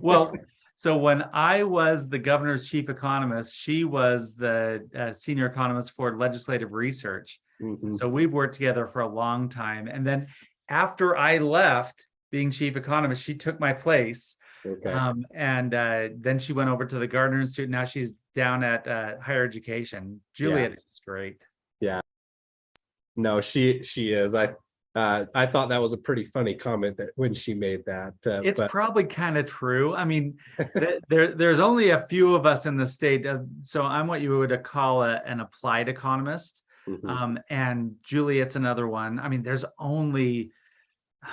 Well, so when I was the governor's chief economist, she was the senior economist for legislative research. Mhm. So we've worked together for a long time. And then after I left being chief economist, she took my place. Okay. And then she went over to the Gardner Institute. Now she's down at higher education. Juliet is great. No, she is. I thought that was a pretty funny comment that when she made that. It's but probably kind of true. I mean, there's only a few of us in the state. So I'm what you would call an applied economist. mhm. And Juliet's another one. I mean, there's only a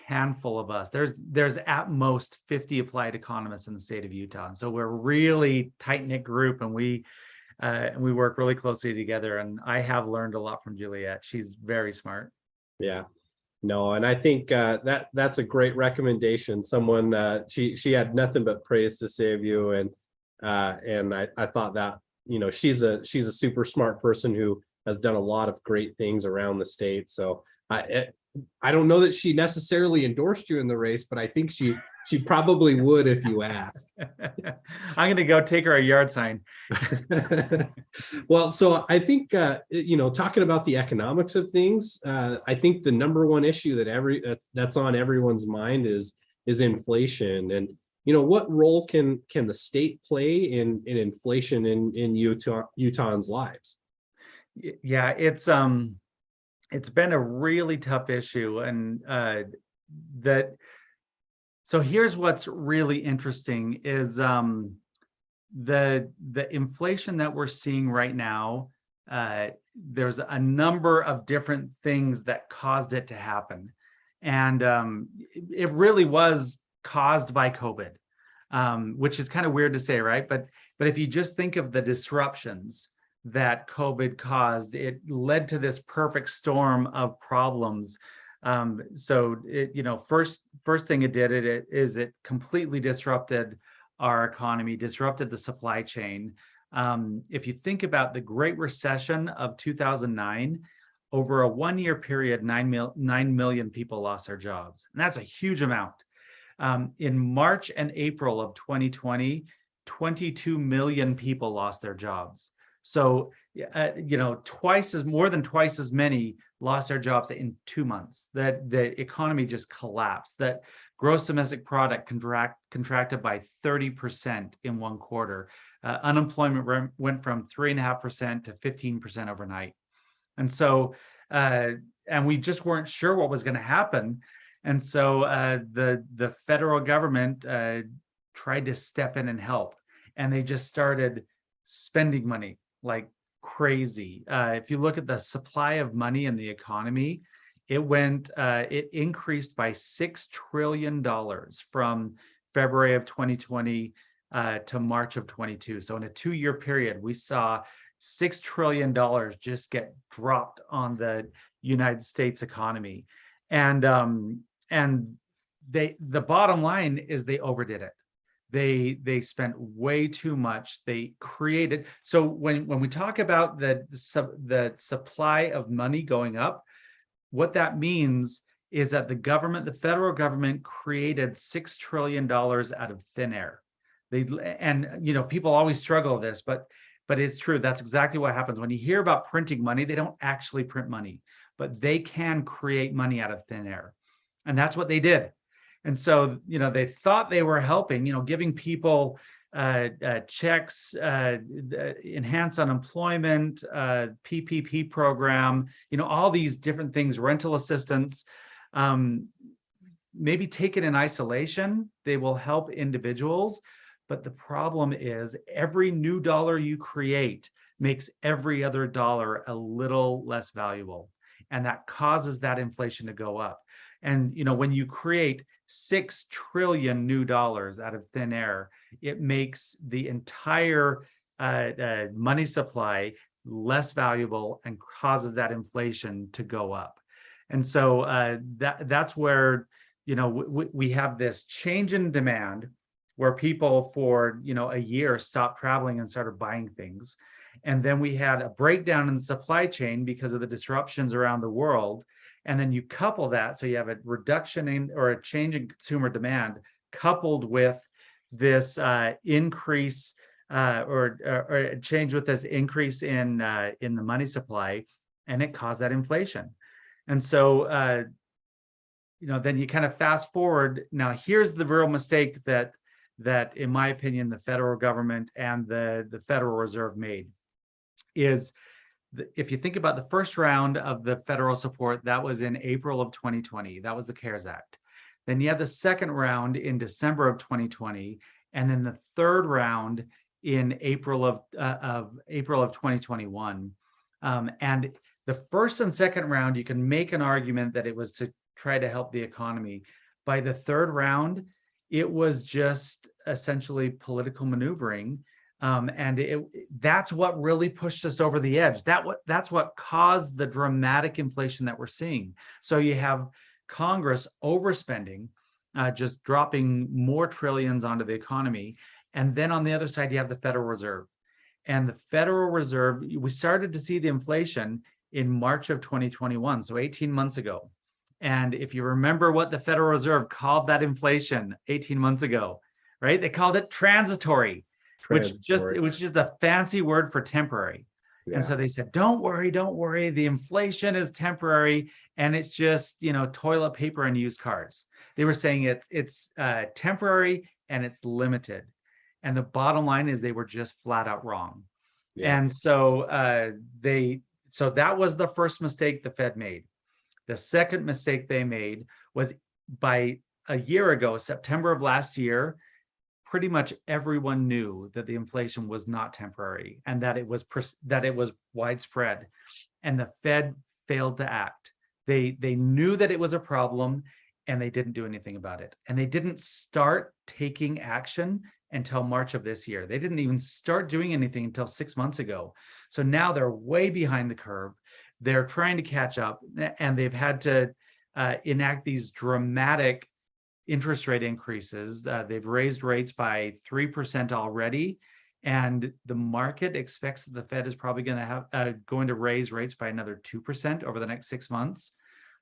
handful of us. There's at most 50 applied economists in the state of Utah. And so we're a really tight-knit group, and we work really closely together. And I have learned a lot from Juliet. She's very smart. Yeah. No, and I think that's a great recommendation. Someone she had nothing but praise to say of you, and I thought that, you know, she's a super smart person who has done a lot of great things around the state. So I don't know that she necessarily endorsed you in the race, but I think she probably would if you asked. I'm going to go take her a yard sign. Well, so I think, you know, talking about the economics of things, I think the number one issue that that's on everyone's mind is inflation. And, you know, what role can the state play in inflation in Utahns' lives? Yeah, it's been a really tough issue, and so here's what's really interesting is the inflation that we're seeing right now. There's a number of different things that caused it to happen, and it really was caused by COVID, which is kind of weird to say, right? But if you just think of the disruptions that COVID caused, it led to this perfect storm of problems. So it, you know, first thing it did is it completely disrupted our economy, disrupted the supply chain. If you think about the Great Recession of 2009, over a 1-year period, 9 million people lost their jobs, and that's a huge amount. In March and April of 2020, 22 million people lost their jobs. So, you know, more than twice as many lost their jobs in 2 months. That the economy just collapsed. That gross domestic product contracted by 30% in 1 quarter. Unemployment went from 3.5% to 15% overnight. And so, and we just weren't sure what was going to happen. And so the federal government tried to step in and help, and they just started spending money like crazy. If you look at the supply of money in the economy, it increased by $6 trillion from February of 2020 to March of 22. So in a 2-year period, we saw $6 trillion just get dropped on the United States economy. And the bottom line is they overdid it. They spent way too much. They created, so when we talk about the supply of money going up, what that means is that the federal government created $6 trillion out of thin air. And you know, people always struggle with this, but it's true. That's exactly what happens when you hear about printing money. They don't actually print money, but they can create money out of thin air, and that's what they did. And so, you know, they thought they were helping, you know, giving people checks, enhanced unemployment, PPP program, you know, all these different things, rental assistance, maybe taken in isolation, they will help individuals. But the problem is every new dollar you create makes every other dollar a little less valuable. and that causes that inflation to go up. And when you create $6 trillion new dollars out of thin air, it makes the entire money supply less valuable and causes that inflation to go up. And so that's where we have this change in demand, where people for a year stopped traveling and started buying things. And then we had a breakdown in the supply chain because of the disruptions around the world. And then you couple that, so you have a reduction in or a change in consumer demand coupled with this increase or a change with this increase in the money supply, and it caused that inflation. And so then you kind of fast forward. Now here's the real mistake that in my opinion the federal government and the Federal Reserve made is, if you think about the first round of the federal support, that was in April of 2020. That was the CARES Act. Then you had the second round in December of 2020, and then the third round in April of 2021. And the first and second round, you can make an argument that it was to try to help the economy. By the third round, it was just essentially political maneuvering. And that's what really pushed us over the edge. That's what caused the dramatic inflation that we're seeing. So you have Congress overspending, just dropping more trillions onto the economy. And then on the other side, you have the Federal Reserve. And the Federal Reserve, we started to see the inflation in March of 2021, so 18 months ago. And if you remember what the Federal Reserve called that inflation 18 months ago, right? They called it transitory. Which it was just a fancy word for temporary. Yeah. And so they said, don't worry, the inflation is temporary, and it's just toilet paper and used cars. They were saying it's temporary and it's limited. And the bottom line is they were just flat out wrong. Yeah. And so so that was the first mistake the Fed made. The second mistake they made was, by a year ago, September of last year, pretty much everyone knew that the inflation was not temporary and that it was widespread, and the Fed failed to act. They knew that it was a problem, and they didn't do anything about it. And they didn't start taking action until March of this year. They didn't even start doing anything until 6 months ago. So now they're way behind the curve. They're trying to catch up, and they've had to enact these dramatic interest rate increases. They've raised rates by 3% already, and the market expects that the Fed is probably going to raise rates by another 2% over the next 6 months.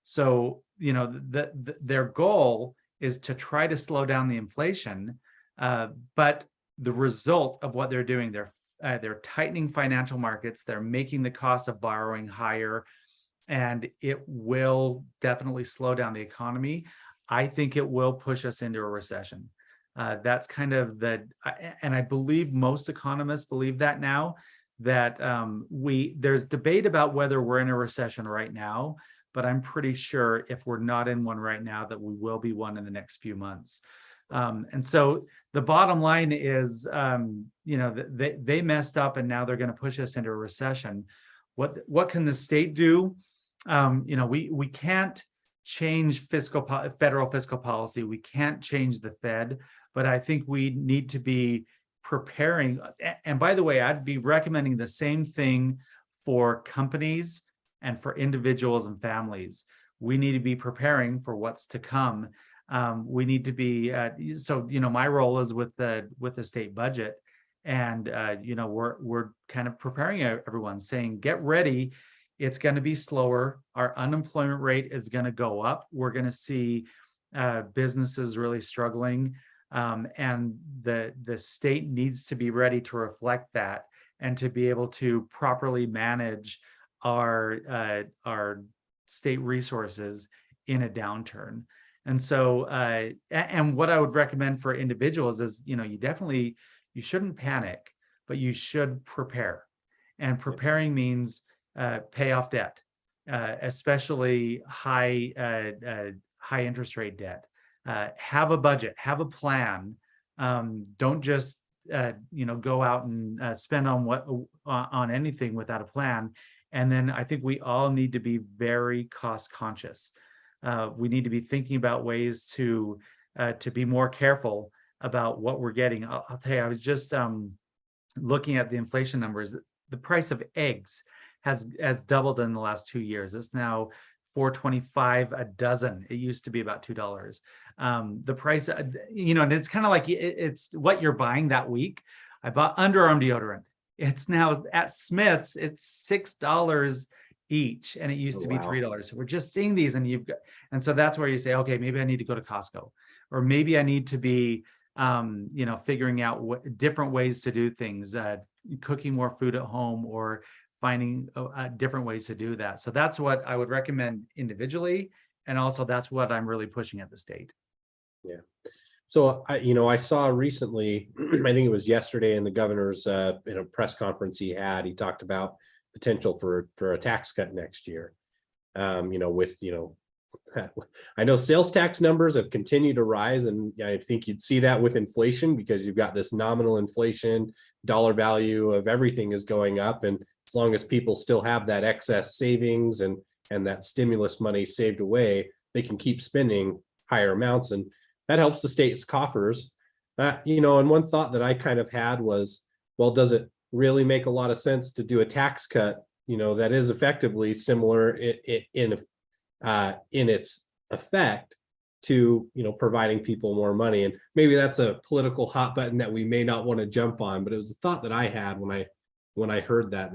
So their goal is to try to slow down the inflation, but the result of what they're doing, they're tightening financial markets, they're making the cost of borrowing higher, and it will definitely slow down the economy. I think it will push us into a recession. That's kind of and I believe most economists believe that now, that there's debate about whether we're in a recession right now, but I'm pretty sure if we're not in one right now, that we will be one in the next few months. And so the bottom line is, they messed up, and now they're going to push us into a recession. What can the state do? We can't change federal fiscal policy. We can't change the Fed, but I think we need to be preparing. And by the way, I'd be recommending the same thing for companies and for individuals and families. We need to be preparing for what's to come. We need to be, my role is with the state budget, and we're kind of preparing everyone, saying, get ready. It's going to be slower. Our unemployment rate is going to go up. We're going to see businesses really struggling, and the state needs to be ready to reflect that and to be able to properly manage our state resources in a downturn. And so, and what I would recommend for individuals is, you shouldn't panic, but you should prepare. And preparing means pay off debt, especially high interest rate debt. Have a budget, have a plan. Don't just go out and spend on anything without a plan. And then I think we all need to be very cost conscious. We need to be thinking about ways to be more careful about what we're getting. I'll tell you, I was just looking at the inflation numbers. The price of eggs has doubled in the last 2 years. It's now $4.25 a dozen. It used to be about $2. The price, and it's kind of like it's what you're buying that week. I bought underarm deodorant. It's now at Smith's, it's $6 each, and it used to be $3. So we're just seeing these, and so that's where you say, okay, maybe I need to go to Costco, or maybe I need to be, figuring out different ways to do things, cooking more food at home, or finding different ways to do that. So that's what I would recommend individually, and also that's what I'm really pushing at the state. Yeah. So I saw recently, I think it was yesterday in the governor's in a press conference he talked about potential for a tax cut next year. I know sales tax numbers have continued to rise, and I think you'd see that with inflation, because you've got this nominal inflation, dollar value of everything is going up, and as long as people still have that excess savings and that stimulus money saved away, they can keep spending higher amounts, and that helps the state's coffers. And one thought that I kind of had was, well, does it really make a lot of sense to do a tax cut, that is effectively similar in its effect to, providing people more money? And maybe that's a political hot button that we may not want to jump on, but it was a thought that I had when I heard that,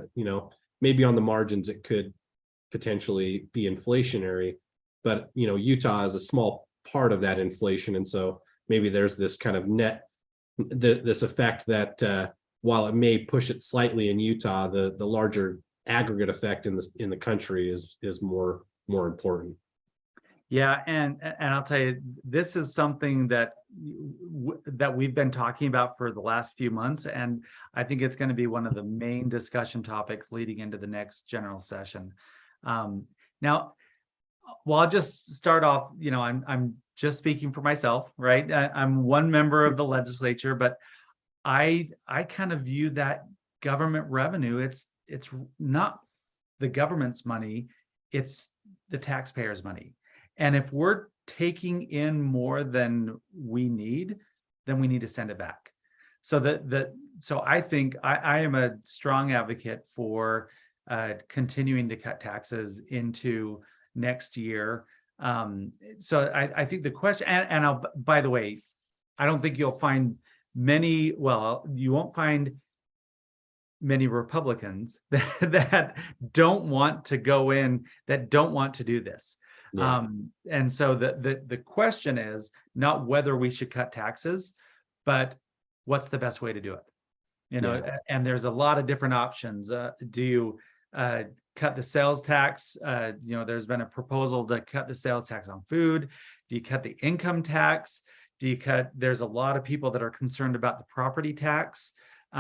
maybe on the margins it could potentially be inflationary, but Utah is a small part of that inflation, and so maybe there's this kind of this effect that while it may push it slightly in Utah, the larger aggregate effect in the country is more important. Yeah, and I'll tell you, this is something that we've been talking about for the last few months, and I think it's going to be one of the main discussion topics leading into the next general session. Now, well, I'll just start off. I'm just speaking for myself, right? I'm one member of the legislature, but I kind of view that government revenue. It's not the government's money; it's the taxpayers' money. And if we're taking in more than we need, then we need to send it back. So I think I am a strong advocate for continuing to cut taxes into next year. So I think the question, and by the way, I don't think you'll find you won't find many Republicans that don't want to go in, that don't want to do this. Yeah. And so the question is not whether we should cut taxes, but what's the best way to do it? And there's a lot of different options. Do you cut the sales tax? There's been a proposal to cut the sales tax on food. Do you cut the income tax? There's a lot of people that are concerned about the property tax.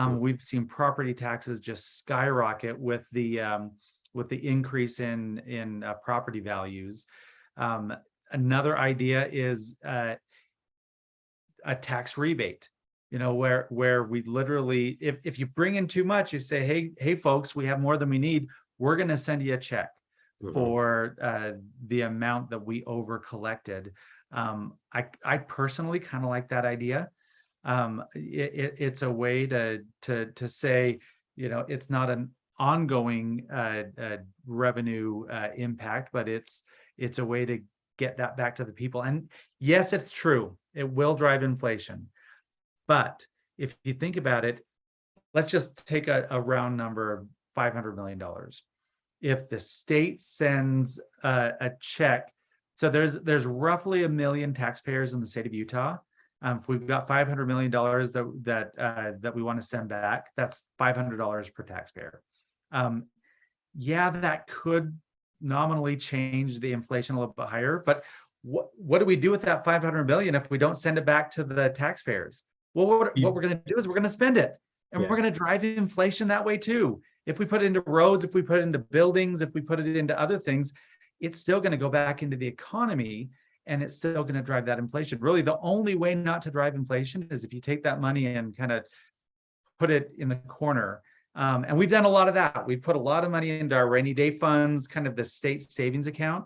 We've seen property taxes just skyrocket with the increase in property values. Another idea is a tax rebate. Where we literally, if you bring in too much, you say, hey folks, we have more than we need. We're going to send you a check for the amount that we over collected. I personally kind of like that idea. It's a way to say, it's not an ongoing revenue impact, but it's a way to get that back to the people. And yes, it's true, it will drive inflation. But if you think about it, let's just take a round number of $500 million. If the state sends a check, so there's roughly 1 million taxpayers in the state of Utah. If we've got $500 million that we want to send back, that's $500 per taxpayer. That could nominally change the inflation a little bit higher, but what do we do with that $500 million if we don't send it back to the taxpayers? Well, what we're going to do is we're going to spend it, and we're going to drive inflation that way too. If we put it into roads, if we put it into buildings, if we put it into other things, it's still going to go back into the economy, and it's still going to drive that inflation. Really, the only way not to drive inflation is if you take that money and kind of put it in the corner And we've done a lot of that. We put a lot of money into our rainy day funds, kind of the state savings account.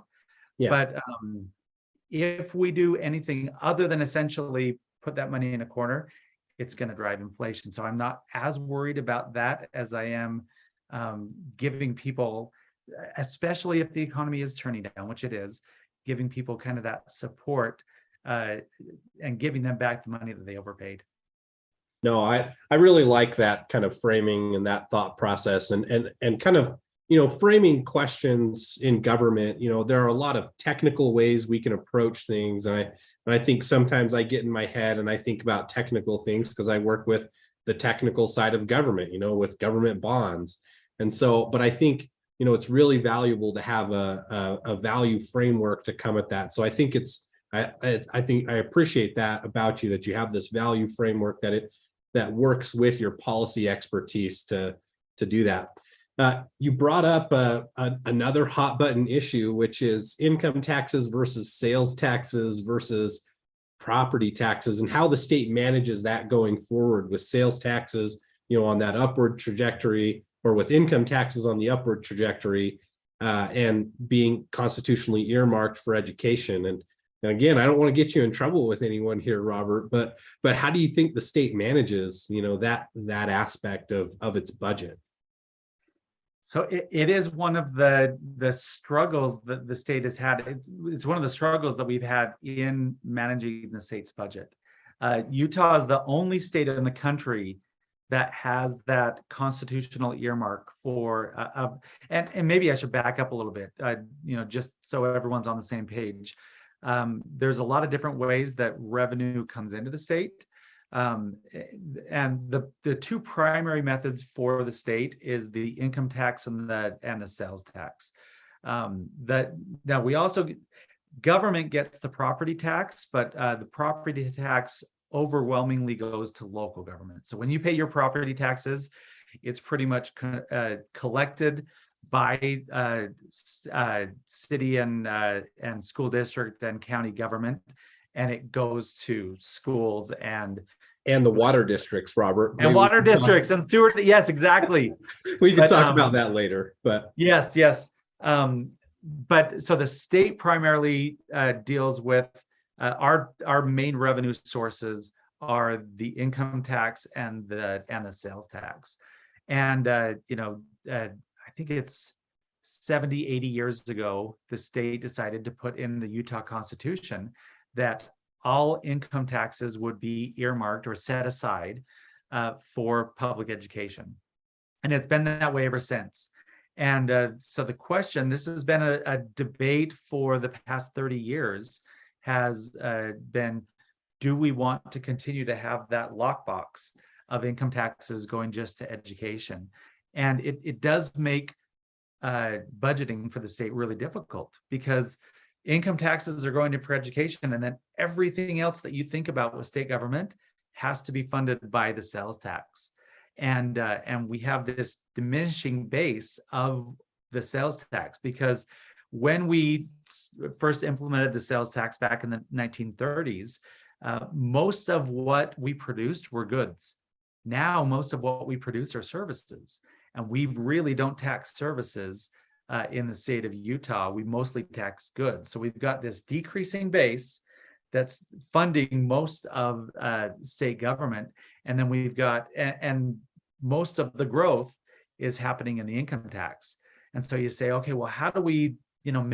Yeah. But if we do anything other than essentially put that money in a corner, it's going to drive inflation. So I'm not as worried about that as I am giving people, especially if the economy is turning down, which it is, giving people kind of that support and giving them back the money that they overpaid. No, I really like that kind of framing and that thought process and kind of, framing questions in government. There are a lot of technical ways we can approach things. And I think sometimes I get in my head and I think about technical things because I work with the technical side of government, with government bonds. And so, but I think, it's really valuable to have a value framework to come at that. So I think I think I appreciate that about you, that you have this value framework that works with your policy expertise to do that. You brought up another hot button issue, which is income taxes versus sales taxes versus property taxes, and how the state manages that going forward, with sales taxes, on that upward trajectory, or with income taxes on the upward trajectory, and being constitutionally earmarked for education. And again, I don't want to get you in trouble with anyone here, Robert, but how do you think the state manages, that aspect of its budget? So it is one of the struggles that the state has had. It's one of the struggles that we've had in managing the state's budget. Utah is the only state in the country that has that constitutional earmark for, and maybe I should back up a little bit, just so everyone's on the same page. There's a lot of different ways that revenue comes into the state. And the two primary methods for the state is the income tax and the sales tax. Now we also, government gets the property tax, but the property tax overwhelmingly goes to local government. So when you pay your property taxes, it's pretty much collected by city and school district and county government, and it goes to schools and the water districts, Robert. And water districts and sewer. Yes, exactly. We can talk about that later, but yes. But so the state primarily deals with our main revenue sources are the income tax and the sales tax. And I think it's 70, 80 years ago, the state decided to put in the Utah Constitution that all income taxes would be earmarked or set aside for public education. And it's been that way ever since. And so the question, this has been a debate for the past 30 years, has been, do we want to continue to have that lockbox of income taxes going just to education? And it does make budgeting for the state really difficult, because income taxes are going in for education, and then everything else that you think about with state government has to be funded by the sales tax. And we have this diminishing base of the sales tax, because when we first implemented the sales tax back in the 1930s, most of what we produced were goods. Now, most of what we produce are services, and we really don't tax services in the state of Utah. We mostly tax goods. So we've got this decreasing base that's funding most of state government. And then we've got, and most of the growth is happening in the income tax. And so you say, okay, well, how do we,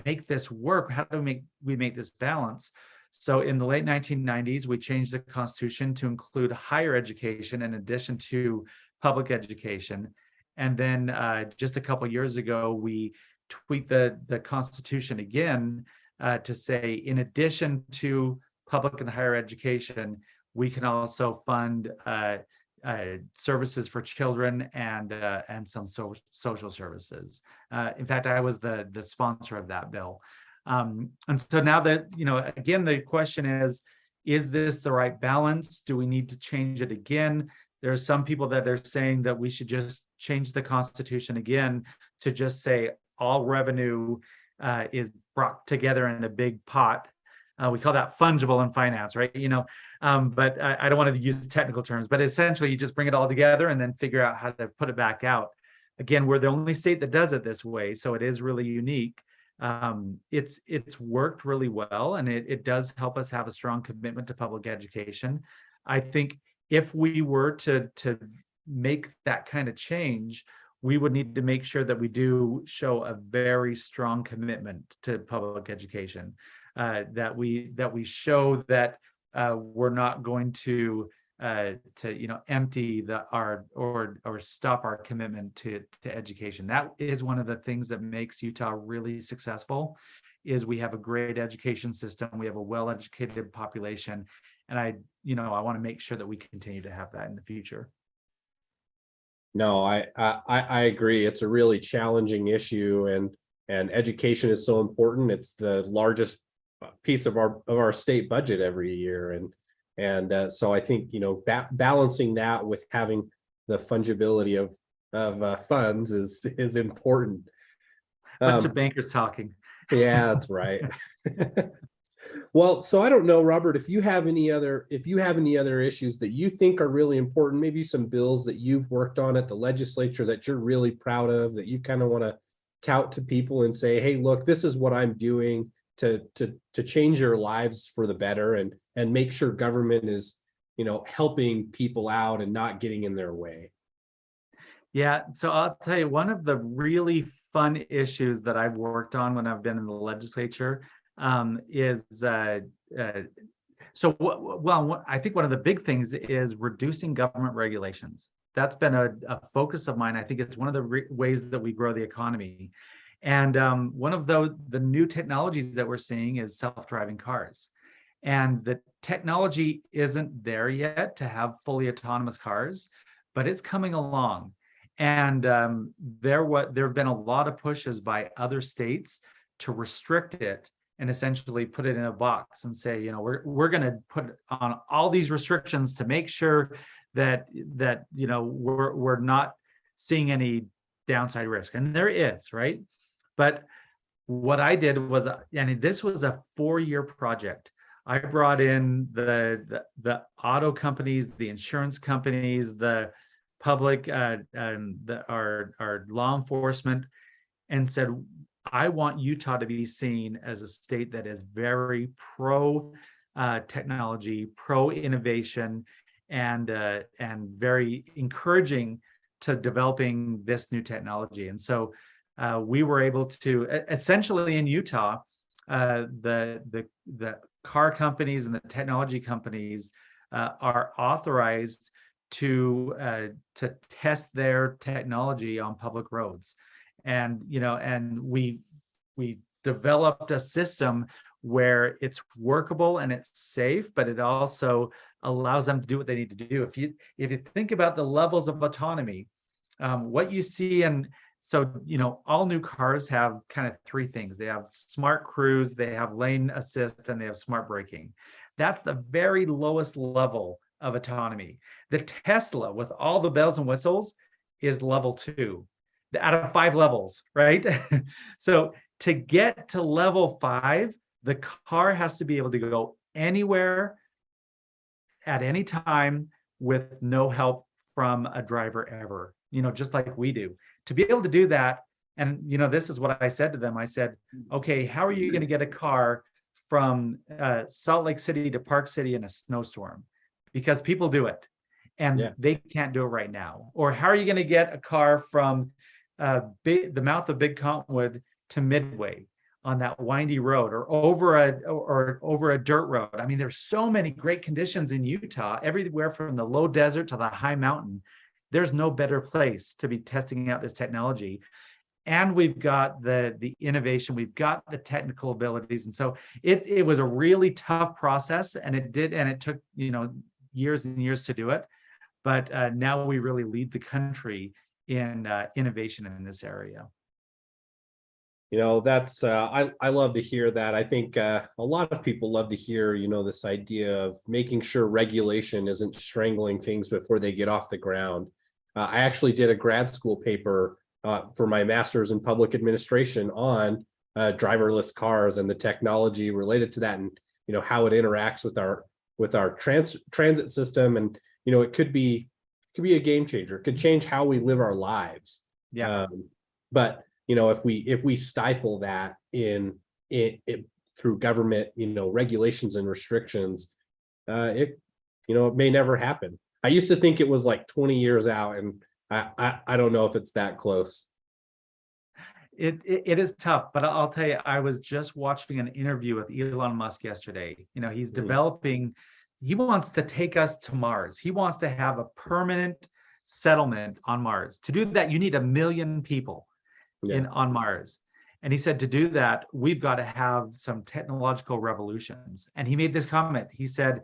make this work? How do we make this balance? So in the late 1990s, we changed the Constitution to include higher education in addition to public education. And then just a couple of years ago, we tweaked the Constitution again to say, in addition to public and higher education, we can also fund services for children and some social services. In fact, I was the sponsor of that bill. And so now that, again, the question is this the right balance? Do we need to change it again? There's some people that are saying that we should just change the Constitution again to just say all revenue is brought together in a big pot. We call that fungible in finance, right? But I don't want to use technical terms, but essentially you just bring it all together and then figure out how to put it back out. Again, we're the only state that does it this way, so it is really unique. It's worked really well, and it does help us have a strong commitment to public education. I think if we were to make that kind of change, we would need to make sure that we do show a very strong commitment to public education, that we show that we're not going to empty or stop our commitment to education. That is one of the things that makes Utah really successful, is we have a great education system, we have a well-educated population, and I want to make sure that we continue to have that in the future. No, I agree. It's a really challenging issue, and education is so important. It's the largest piece of our state budget every year, and so I think balancing that with having the fungibility of funds is important. Bunch of bankers talking. Yeah, that's right. Well, so I don't know, Robert, if you have any other issues that you think are really important, maybe some bills that you've worked on at the legislature that you're really proud of, that you kind of want to tout to people and say, hey, look, this is what I'm doing to change your lives for the better, and make sure government is, helping people out and not getting in their way. Yeah, so I'll tell you, one of the really fun issues that I've worked on when I've been in the legislature is I think one of the big things is reducing government regulations. That's been a focus of mine. I think it's one of the ways that we grow the economy. And one of the new technologies that we're seeing is self-driving cars. And the technology isn't there yet to have fully autonomous cars, but it's coming along. And there have been a lot of pushes by other states to restrict it and essentially put it in a box and say, we're going to put on all these restrictions to make sure that we're not seeing any downside risk. And there is, right? But what I did was, and this was a 4-year project. I brought in the auto companies, the insurance companies, the public, and our law enforcement, and said, I want Utah to be seen as a state that is very pro technology, pro innovation, and very encouraging to developing this new technology. And so we were able to essentially in Utah, the car companies and the technology companies are authorized to test their technology on public roads. And we developed a system where it's workable and it's safe, but it also allows them to do what they need to do. If you think about the levels of autonomy, what you see, and so all new cars have kind of 3 things. They have smart cruise, they have lane assist, and they have smart braking. That's the very lowest level of autonomy. The Tesla, with all the bells and whistles, is level 2 out of 5 levels, right? So to get to level 5, the car has to be able to go anywhere at any time with no help from a driver ever, just like we do. To be able to do that, and this is what I said to them. I said, okay, how are you going to get a car from Salt Lake City to Park City in a snowstorm? Because people do it, and they can't do it right now. Or how are you going to get a car from the mouth of Big Cottonwood to Midway on that windy road, or over a dirt road? I mean, there's so many great conditions in Utah, everywhere from the low desert to the high mountain. There's no better place to be testing out this technology. And we've got the innovation, we've got the technical abilities. And so it was a really tough process, and it took years and years to do it. But now we really lead the country in innovation in this area. That's I love to hear that. I think a lot of people love to hear this idea of making sure regulation isn't strangling things before they get off the ground. I actually did a grad school paper for my master's in public administration on driverless cars and the technology related to that. And how it interacts with our transit system. And, it could be a game changer. It could change how we live our lives. Yeah. But, if we stifle that in it through government, regulations and restrictions, it may never happen. I used to think it was like 20 years out, and I don't know if it's that close. It is tough, but I'll tell you, I was just watching an interview with Elon Musk yesterday. He's developing, he wants to take us to Mars. He wants to have a permanent settlement on Mars. To do that, you need 1 million people on Mars. And he said, to do that, we've got to have some technological revolutions. And he made this comment. He said,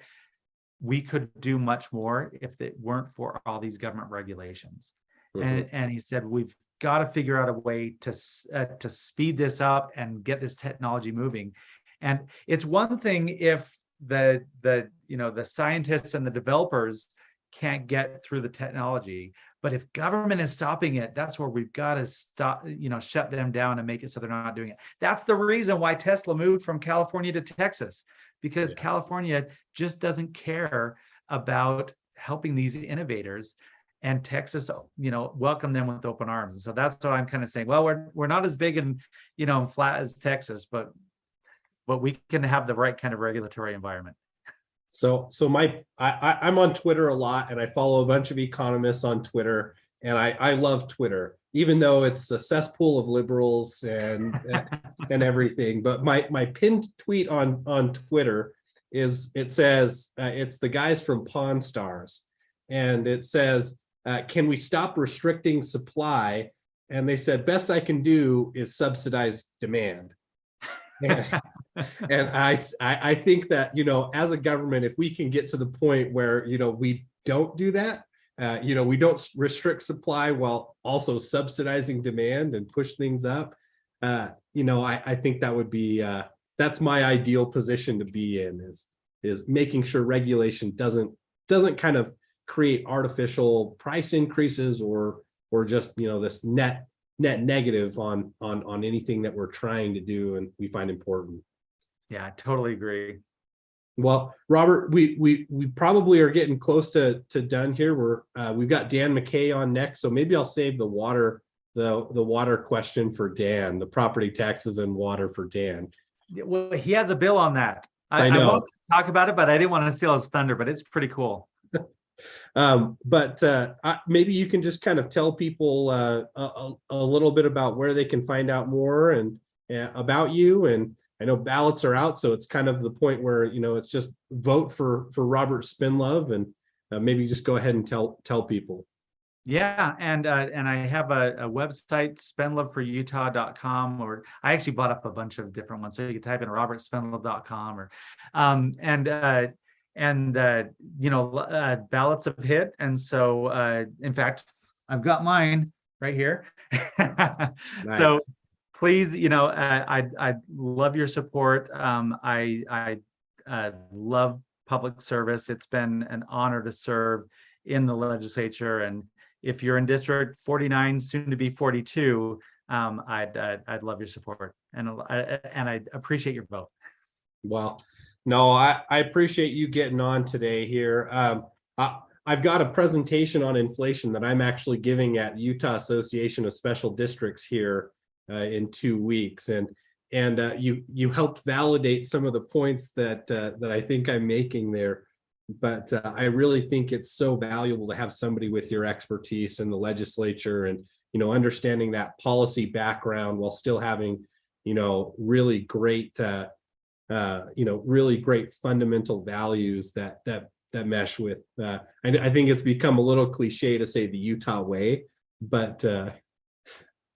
we could do much more if it weren't for all these government regulations. And he said, we've got to figure out a way to speed this up and get this technology moving. And it's one thing if the scientists and the developers can't get through the technology, but if government is stopping it, that's where we've got to stop, shut them down and make it so they're not doing it. That's the reason why Tesla moved from California to Texas, because California just doesn't care about helping these innovators, and Texas, welcome them with open arms. And so that's what I'm kind of saying. Well, we're not as big and, flat as Texas, but we can have the right kind of regulatory environment. So I'm on Twitter a lot, and I follow a bunch of economists on Twitter, and I love Twitter, even though it's a cesspool of liberals and everything. But my pinned tweet on Twitter it says it's the guys from Pawn Stars, and it says, can we stop restricting supply? And they said, best I can do is subsidize demand. And I think that, as a government, if we can get to the point where, we don't do that, we don't restrict supply while also subsidizing demand and push things up, I think that would be, that's my ideal position to be in, is making sure regulation doesn't kind of create artificial price increases or just, this net negative on anything that we're trying to do and we find important. Yeah, I totally agree. Well, Robert, we probably are getting close to done here. We've got Dan McCay on next, so maybe I'll save the water question for Dan, the property taxes and water for Dan. Well, he has a bill on that. I know. I won't talk about it, but I didn't want to steal his thunder, but it's pretty cool. Maybe you can just kind of tell people a little bit about where they can find out more and about you. And I know ballots are out, so it's kind of the point where it's just vote for Robert Spendlove, and maybe just go ahead and tell people. Yeah, and I have a website, spendloveforutah.com, or I actually bought up a bunch of different ones, so you can type in robertspendlove.com, or ballots have hit, and so in fact I've got mine right here. Nice. So please, I love your support. I love public service. It's been an honor to serve in the legislature, and if you're in District 49, soon to be 42, I'd love your support, and I appreciate your vote. Well, no, I appreciate you getting on today here. I've got a presentation on inflation that I'm actually giving at Utah Association of Special Districts here in 2 weeks, and you helped validate some of the points that I think I'm making there. But I really think it's so valuable to have somebody with your expertise in the legislature and understanding that policy background while still having really great really great fundamental values that mesh with. I think it's become a little cliche to say the Utah way, but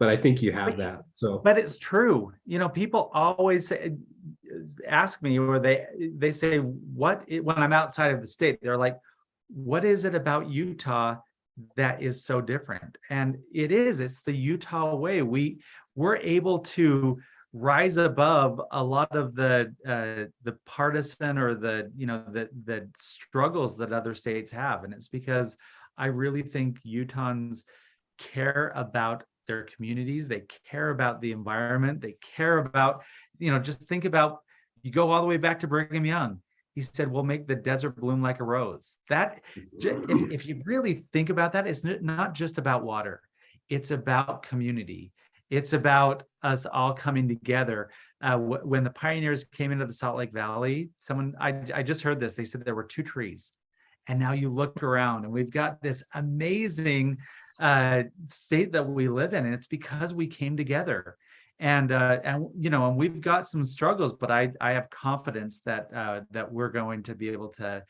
I think you have that. So, but it's true. People always ask me, or they say, when I'm outside of the state, they're like, what is it about Utah that is so different? And it's the Utah way. We're able to rise above a lot of the partisan or the struggles that other states have. And it's because I really think Utahns care about their communities. They care about the environment. They care about, just think about You go all the way back to Brigham Young. He said, we'll make the desert bloom like a rose. That, if you really think about that, it's not just about water. It's about community. It's about us all coming together. When the pioneers came into the Salt Lake Valley, I just heard this, they said there were 2 trees. And now you look around and we've got this amazing state that we live in. And it's because we came together. And we've got some struggles, but I have confidence that that we're going to be able to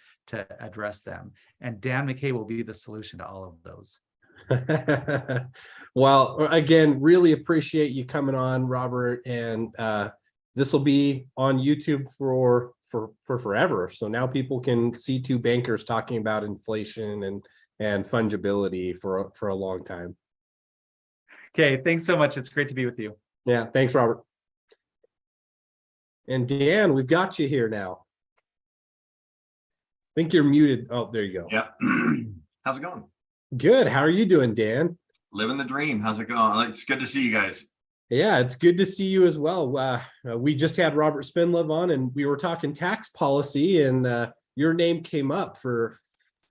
address them. And Dan McCay will be the solution to all of those. Well, again, really appreciate you coming on, Robert. And this will be on YouTube for forever. So now people can see 2 bankers talking about inflation and fungibility for a long time. Okay, thanks so much. It's great to be with you. Yeah, thanks, Robert. And Dan, we've got you here now. I think you're muted. Oh, there you go. Yeah. How's it going? Good. How are you doing, Dan? Living the dream. How's it going? It's good to see you guys. Yeah, it's good to see you as well. We just had Robert Spendlove on, and we were talking tax policy, and your name came up for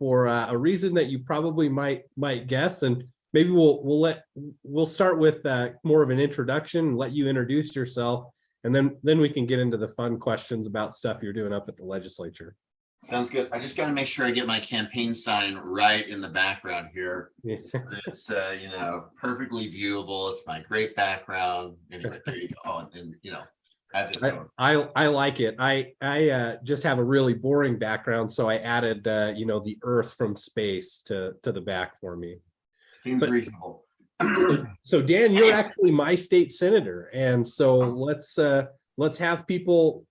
a reason that you probably might guess. And maybe we'll start with more of an introduction and let you introduce yourself, and then we can get into the fun questions about stuff you're doing up at the legislature. Sounds good. I just got to make sure I get my campaign sign right in the background here. Yes. It's perfectly viewable. It's my great background. Anyway, there you go. And I like it. I just have a really boring background, so I added the Earth from space to the back for me. Seems reasonable. So Dan, you're actually my state senator, and so let's tell people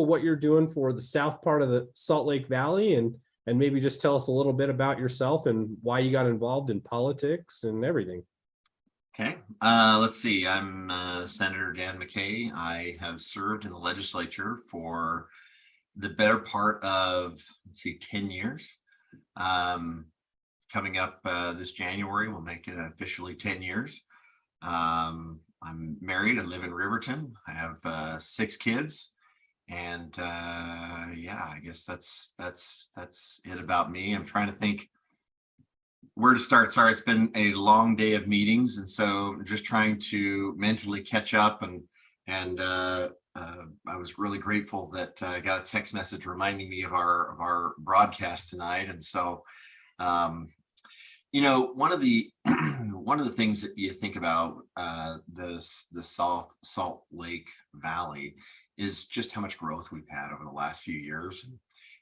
what you're doing for the south part of the Salt Lake Valley, and maybe just tell us a little bit about yourself and why you got involved in politics and everything. Okay, let's see. I'm Senator Dan McCay. I have served in the legislature for the better part of 10 years. Coming up this January, we'll make it officially 10 years. I'm married. I live in Riverton. I have 6 kids, and I guess that's it about me. I'm trying to think where to start. Sorry, it's been a long day of meetings, and so I'm just trying to mentally catch up. And I was really grateful that I got a text message reminding me of our broadcast tonight, and so. One of the things that you think about the Salt Lake Valley is just how much growth we've had over the last few years,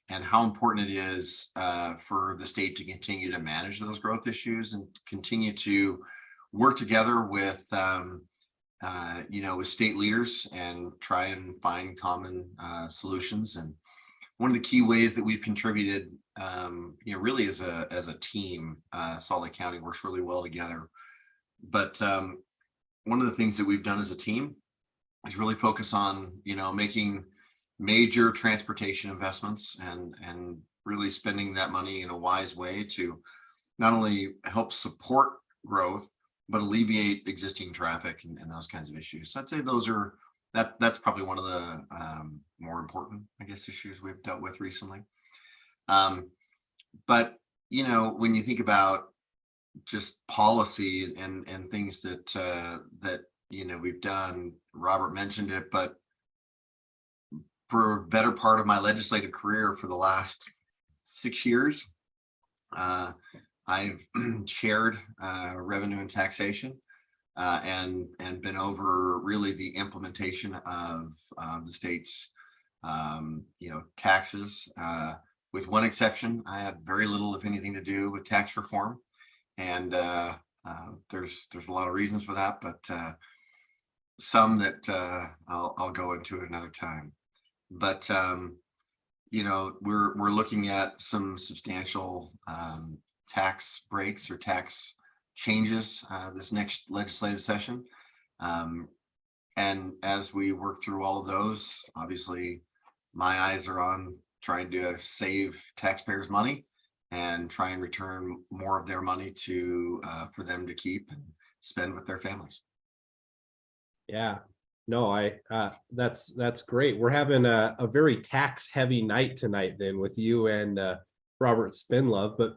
and how important it is for the state to continue to manage those growth issues and continue to work together with with state leaders and try and find common solutions. And one of the key ways that we've contributed, really as a team, Salt Lake County works really well together. But one of the things that we've done as a team is really focus on, making major transportation investments and really spending that money in a wise way to not only help support growth, but alleviate existing traffic and those kinds of issues. So I'd say that's probably one of the more important, issues we've dealt with recently. But when you think about just policy and things that we've done, Robert mentioned it, but for a better part of my legislative career for the last 6 years, I've chaired revenue and taxation. And been over really the implementation of the state's taxes. With one exception, I had very little, if anything, to do with tax reform, and there's a lot of reasons for that, but some that I'll go into at another time. But we're looking at some substantial tax breaks or tax changes this next legislative session. And as we work through all of those, obviously my eyes are on trying to save taxpayers money and try and return more of their money to for them to keep and spend with their families. Yeah, No, that's great. We're having a very tax heavy night tonight then with you and Robert Spendlove, but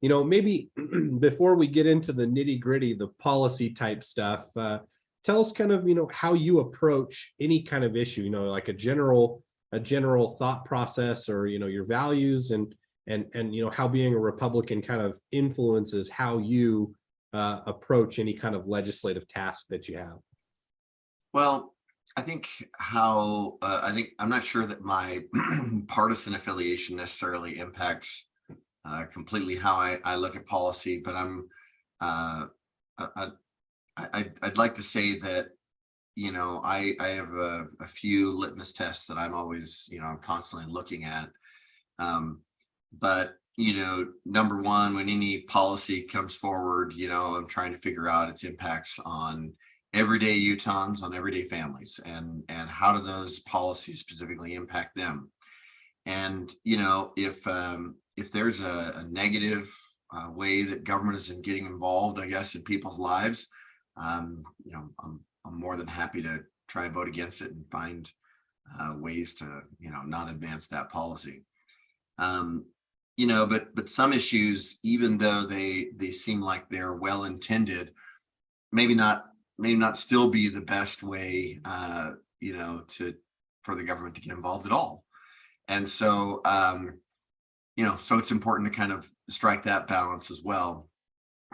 maybe before we get into the nitty gritty, the policy type stuff, tell us kind of, how you approach any kind of issue, like a general thought process, or, your values and how being a Republican kind of influences how you approach any kind of legislative task that you have. Well, I think I'm not sure that my partisan affiliation necessarily impacts completely how I look at policy, but I'd like to say that, I have a few litmus tests that I'm always, I'm constantly looking at. But, number one, when any policy comes forward, I'm trying to figure out its impacts on everyday Utahns, on everyday families, and how do those policies specifically impact them? And, if there's a negative way that government is getting involved, I guess, in people's lives, I'm more than happy to try and vote against it and find ways to, not advance that policy. But some issues, even though they seem like they're well intended, maybe not still be the best way, for the government to get involved at all. And so, so it's important to kind of strike that balance as well.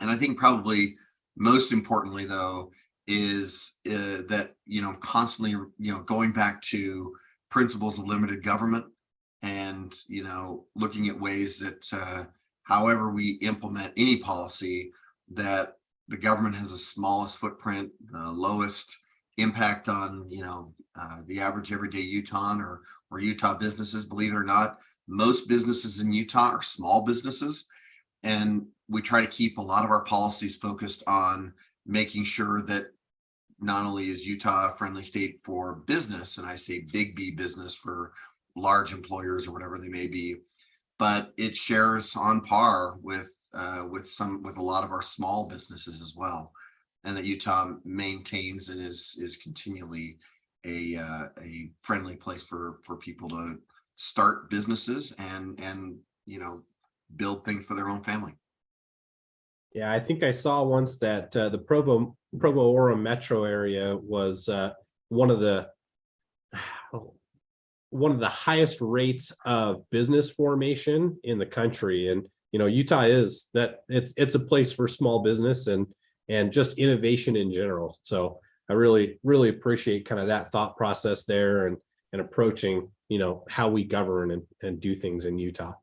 And I think probably most importantly, though, is that, constantly, going back to principles of limited government and, looking at ways that however we implement any policy, that the government has the smallest footprint, the lowest impact on, the average everyday Utahn or Utah businesses. Believe it or not, most businesses in Utah are small businesses. And we try to keep a lot of our policies focused on making sure that not only is Utah a friendly state for business, and I say big B business for large employers or whatever they may be, but it shares on par with a lot of our small businesses as well, and that Utah maintains and is continually a friendly place for people to start businesses and build things for their own family. Yeah, I think I saw once that the Provo-Orem metro area was one of the highest rates of business formation in the country. And Utah is that it's a place for small business and just innovation in general. So I really appreciate kind of that thought process there and approaching how we govern and do things in Utah.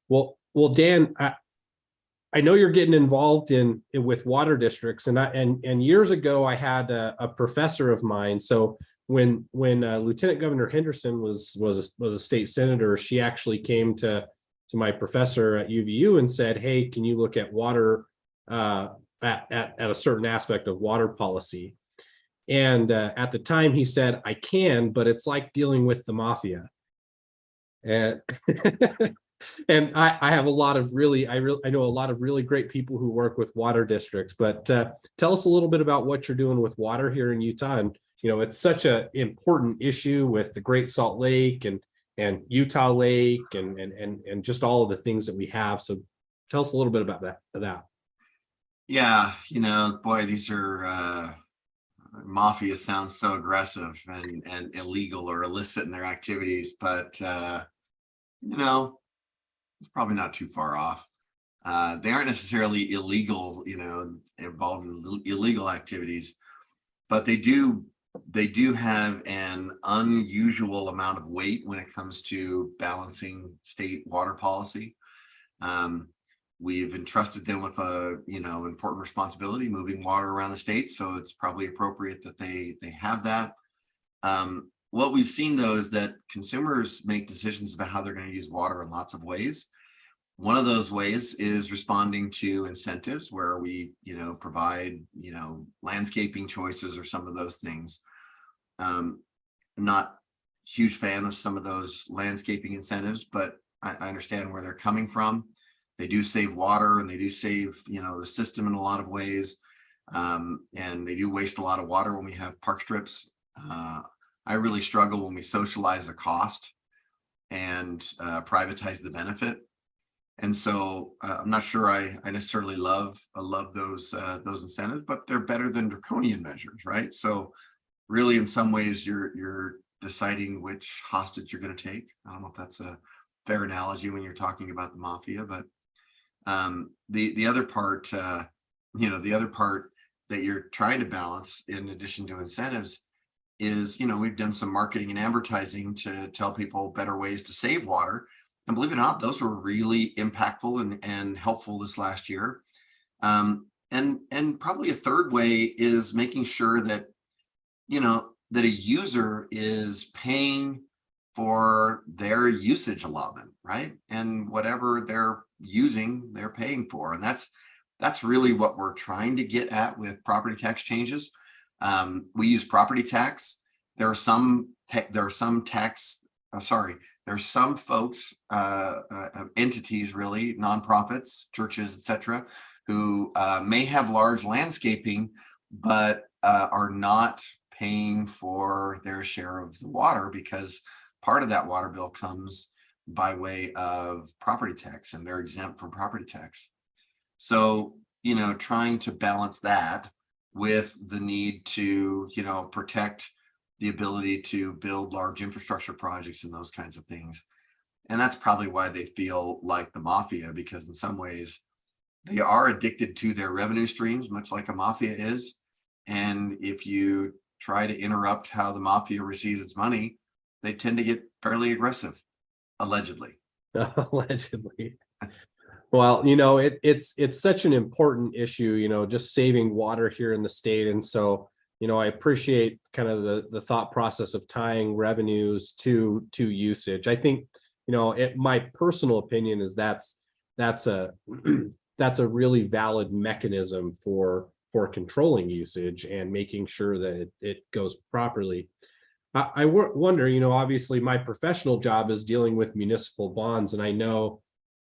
Well, Dan, I know you're getting involved with water districts, and years ago I had a professor of mine. So when Lieutenant Governor Henderson was a state senator, she actually came to my professor at UVU and said, "Hey, can you look at water at a certain aspect of water policy?" And at the time he said, "I can, but it's like dealing with the mafia." And and I have a lot of I know a lot of really great people who work with water districts, but tell us a little bit about what you're doing with water here in Utah. And it's such an important issue with the Great Salt Lake and Utah Lake and just all of the things that we have. So tell us a little bit about that. Yeah, boy, these are mafia sounds so aggressive and illegal or illicit in their activities, but it's probably not too far off. They aren't necessarily illegal, involved in illegal activities, but they do have an unusual amount of weight when it comes to balancing state water policy. We've entrusted them with a important responsibility, moving water around the state, so it's probably appropriate that they have that. What we've seen, though, is that consumers make decisions about how they're going to use water in lots of ways. One of those ways is responding to incentives where we, provide, landscaping choices or some of those things. I'm not a huge fan of some of those landscaping incentives, but I understand where they're coming from. They do save water and they do save, the system in a lot of ways. And they do waste a lot of water when we have park strips. I really struggle when we socialize the cost and privatize the benefit. And so I'm not sure I necessarily love those incentives, but they're better than draconian measures, right? So really, in some ways, you're deciding which hostage you're going to take. I don't know if that's a fair analogy when you're talking about the mafia, but the other part, the other part that you're trying to balance in addition to incentives is, we've done some marketing and advertising to tell people better ways to save water. And believe it or not, those were really impactful and helpful this last year. And probably a third way is making sure that, that a user is paying for their usage allotment, right? And whatever they're using, they're paying for. And that's really what we're trying to get at with property tax changes. We use property tax. There are some folks, entities, really, nonprofits, churches, etc., who may have large landscaping, but are not paying for their share of the water because part of that water bill comes by way of property tax, and they're exempt from property tax. So, trying to balance that with the need to, protect the ability to build large infrastructure projects and those kinds of things. And that's probably why they feel like the mafia, because in some ways they are addicted to their revenue streams, much like a mafia is. And if you try to interrupt how the mafia receives its money, they tend to get fairly aggressive, allegedly. Allegedly. Well, it's such an important issue, just saving water here in the state. And so, I appreciate kind of the thought process of tying revenues to usage. I think, my personal opinion is that's a really valid mechanism for controlling usage and making sure that it goes properly. I wonder, obviously my professional job is dealing with municipal bonds, and I know,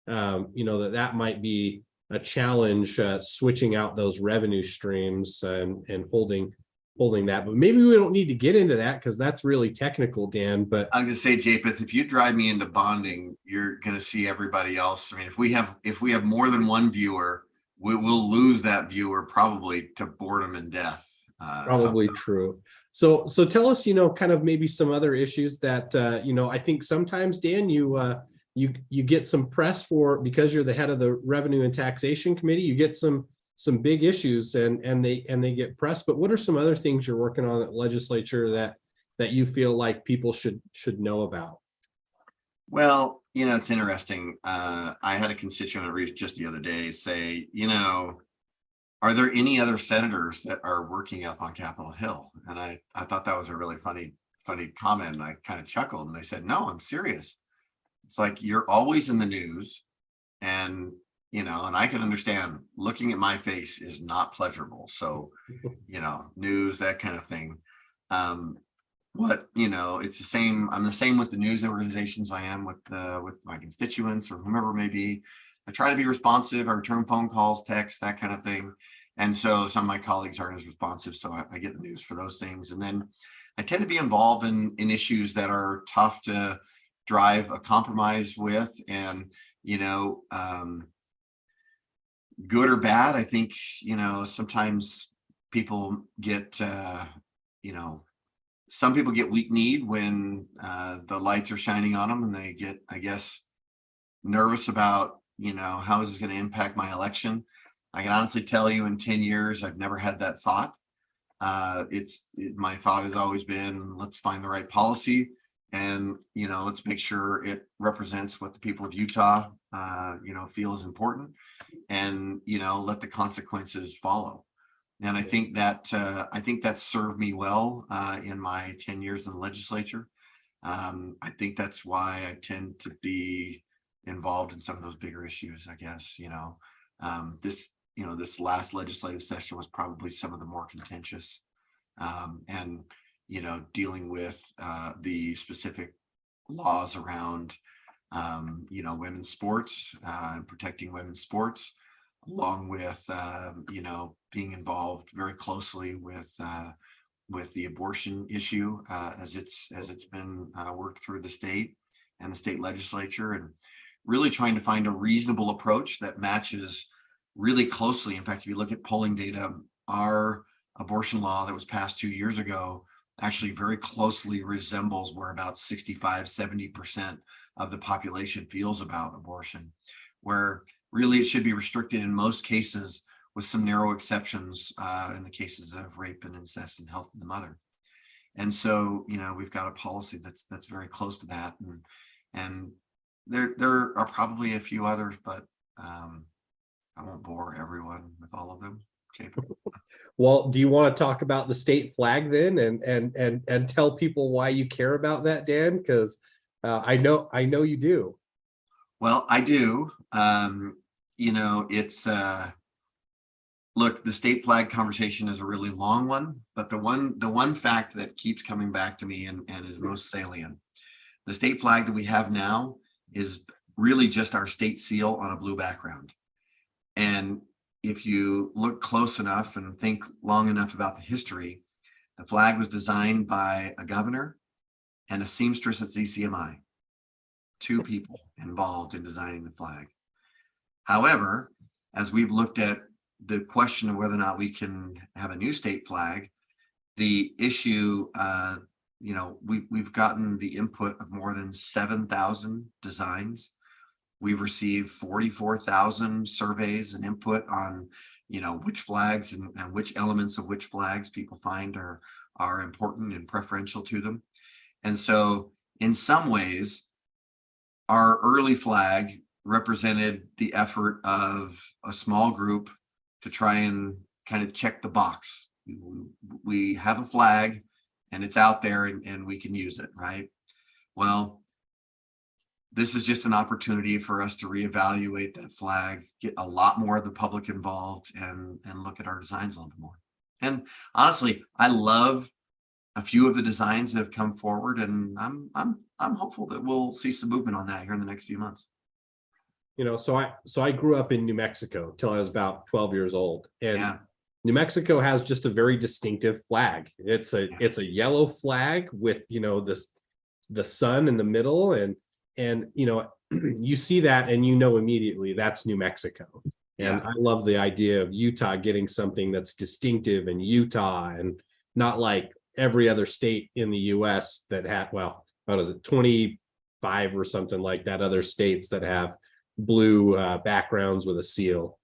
that might be a challenge, switching out those revenue streams and holding that. But maybe we don't need to get into that because that's really technical, Dan. But I'm going to say, Japeth, if you drive me into bonding, you're going to see everybody else. I mean, if we have more than one viewer, we'll lose that viewer probably to boredom and death. Probably true. So tell us, kind of maybe some other issues that, I think sometimes, Dan, you get some press for, because you're the head of the Revenue and Taxation Committee, you get some big issues and they get press. But what are some other things you're working on at legislature that you feel like people should know about? Well, it's interesting. I had a constituent read just the other day say, are there any other senators that are working up on Capitol Hill? And I thought that was a really funny comment. And I kind of chuckled, and they said, no, I'm serious. It's like, you're always in the news, and and I can understand looking at my face is not pleasurable. So, news, that kind of thing. It's the same. I'm the same with the news organizations I am with my constituents or whomever it may be. I try to be responsive. I return phone calls, texts, that kind of thing. And so some of my colleagues aren't as responsive. So I get the news for those things. And then I tend to be involved in issues that are tough to drive a compromise with. And, good or bad, I think, sometimes people get, some people get weak-kneed when the lights are shining on them, and they get, I guess, nervous about, how is this going to impact my election? I can honestly tell you, in 10 years, I've never had that thought. My thought has always been, let's find the right policy, and let's make sure it represents what the people of Utah feel is important, and let the consequences follow. And I think that served me well in my 10 years in the legislature. I think that's why I tend to be involved in some of those bigger issues, I guess. This last legislative session was probably some of the more contentious, and dealing with the specific laws around women's sports and protecting women's sports. along with, you know, being involved very closely with the abortion issue as it's been worked through the state and the state legislature, and really trying to find a reasonable approach that matches really closely. In fact, if you look at polling data, our abortion law that was passed 2 years ago actually very closely resembles where about 65-70% of the population feels about abortion, where really it should be restricted in most cases, with some narrow exceptions in the cases of rape and incest and health of the mother. And so, you know, we've got a policy that's very close to that, and there are probably a few others, but I won't bore everyone with all of them. Okay. Well, do you want to talk about the state flag then, and tell people why you care about that, Dan? Because I know you do. Well, I do. You know, it's look, the state flag conversation is a really long one, but the one fact that keeps coming back to me and is most salient, the state flag that we have now is really just our state seal on a blue background. And if you look close enough and think long enough about the history, the flag was designed by a governor and a seamstress at CCMI, 2 people involved in designing the flag. However, as we've looked at the question of whether or not we can have a new state flag, the issue, you know, we've gotten the input of more than 7,000 designs. We've received 44,000 surveys and input on, you know, which flags and which elements of which flags people find are important and preferential to them. And so in some ways, our early flag represented the effort of a small group to try and kind of check the box. We have a flag and it's out there and we can use it, right? Well, this is just an opportunity for us to reevaluate that flag, get a lot more of the public involved, and look at our designs a little bit more. And honestly, I love a few of the designs that have come forward, and I'm hopeful that we'll see some movement on that here in the next few months. You know, so I grew up in New Mexico till I was about 12 years old, and Yeah. New Mexico has just a very distinctive flag. It's a yellow flag with, you know, the sun in the middle, and you know, you see that and you know immediately that's New Mexico. And Yeah. I love the idea of Utah getting something that's distinctive in Utah, and not like every other state in the US that had, well, what is it, 25 or something like that, other states that have blue backgrounds with a seal.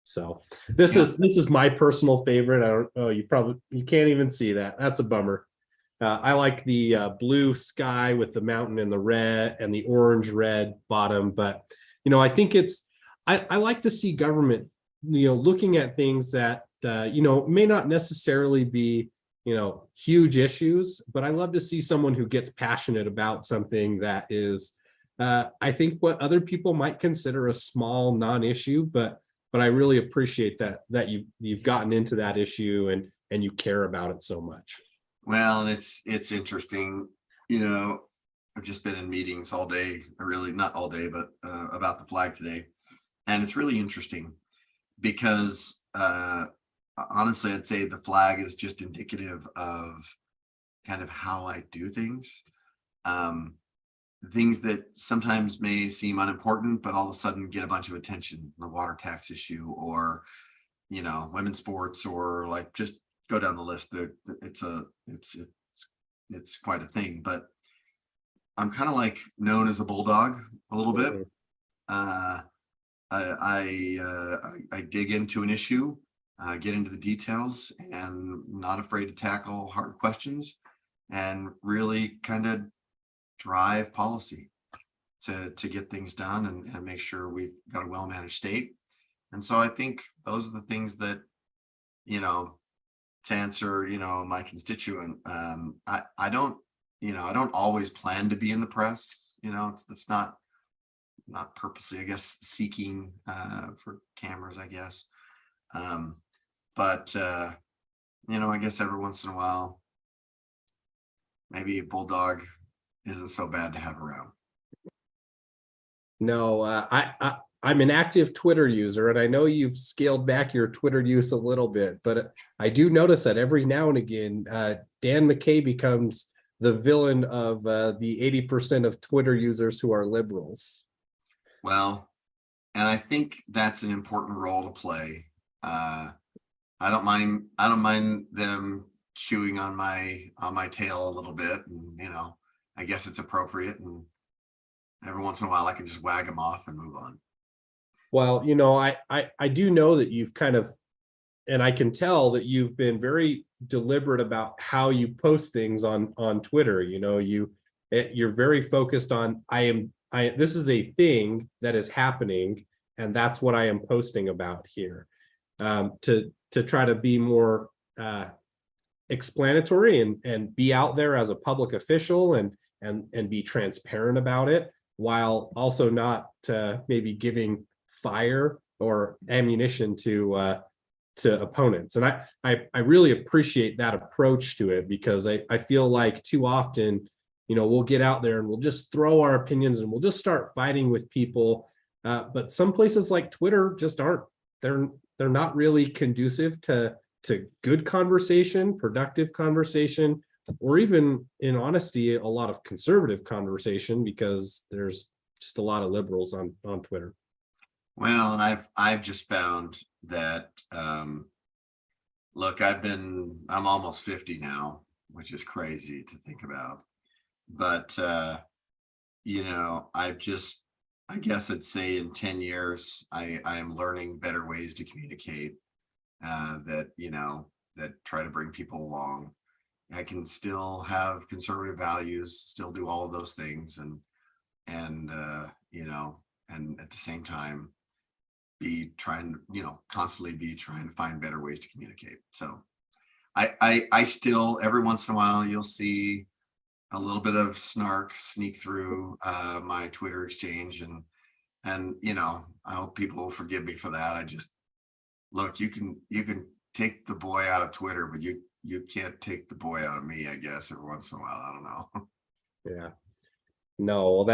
So this is my personal favorite. I don't, oh, you can't even see that. That's a bummer. I like the blue sky with the mountain and the red and the orange red bottom, but you know, I think I like to see government, you know, looking at things that you know, may not necessarily be, you know, huge issues, but I love to see someone who gets passionate about something that is I think what other people might consider a small non-issue, but I really appreciate that you've gotten into that issue and you care about it so much. Well, and it's interesting, you know, I've just been in meetings all day, really not all day, but about the flag today. And it's really interesting because honestly, I'd say the flag is just indicative of kind of how I do things. Things that sometimes may seem unimportant, but all of a sudden get a bunch of attention, the water tax issue, or, you know, women's sports, or like just go down the list. It's quite a thing, but I'm kind of like known as a bulldog a little bit. I dig into an issue, get into the details, and not afraid to tackle hard questions, and really kind of drive policy to get things done and make sure we've got a well-managed state. And so I think those are the things that, you know, to answer, you know, my constituent, I don't always plan to be in the press, you know, it's not purposely, I guess, seeking for cameras, I guess. But you know, I guess every once in a while, maybe a bulldog isn't so bad to have around. No, I'm an active Twitter user, and I know you've scaled back your Twitter use a little bit, but I do notice that every now and again, Dan McCay becomes the villain of the 80% of Twitter users who are liberals. Well, and I think that's an important role to play. I don't mind them chewing on my tail a little bit, and I guess it's appropriate, and every once in a while I can just wag them off and move on. Well, I do know that you've kind of, and I can tell that you've been very deliberate about how you post things on Twitter. You're very focused on, this is a thing that is happening, and that's what I am posting about here. To try to be more explanatory and be out there as a public official and be transparent about it, while also not maybe giving fire or ammunition to opponents. And I really appreciate that approach to it, because I feel like too often, we'll get out there and we'll just throw our opinions and we'll just start fighting with people. But some places like Twitter just aren't, they're not really conducive to good conversation, productive conversation, or even, in honesty, a lot of conservative conversation, because there's just a lot of liberals on Twitter. Well, and I've just found that, look, I'm almost 50 now, which is crazy to think about. But, I guess I'd say in 10 years, I am learning better ways to communicate, that try to bring people along. I can still have conservative values, still do all of those things, and at the same time, constantly be trying to find better ways to communicate. So I still, every once in a while, you'll see a little bit of snark sneak through my Twitter exchange, and I hope people will forgive me for that. I just, look, you can take the boy out of Twitter, but you can't take the boy out of me, I guess, every once in a while. I don't know. Yeah. No,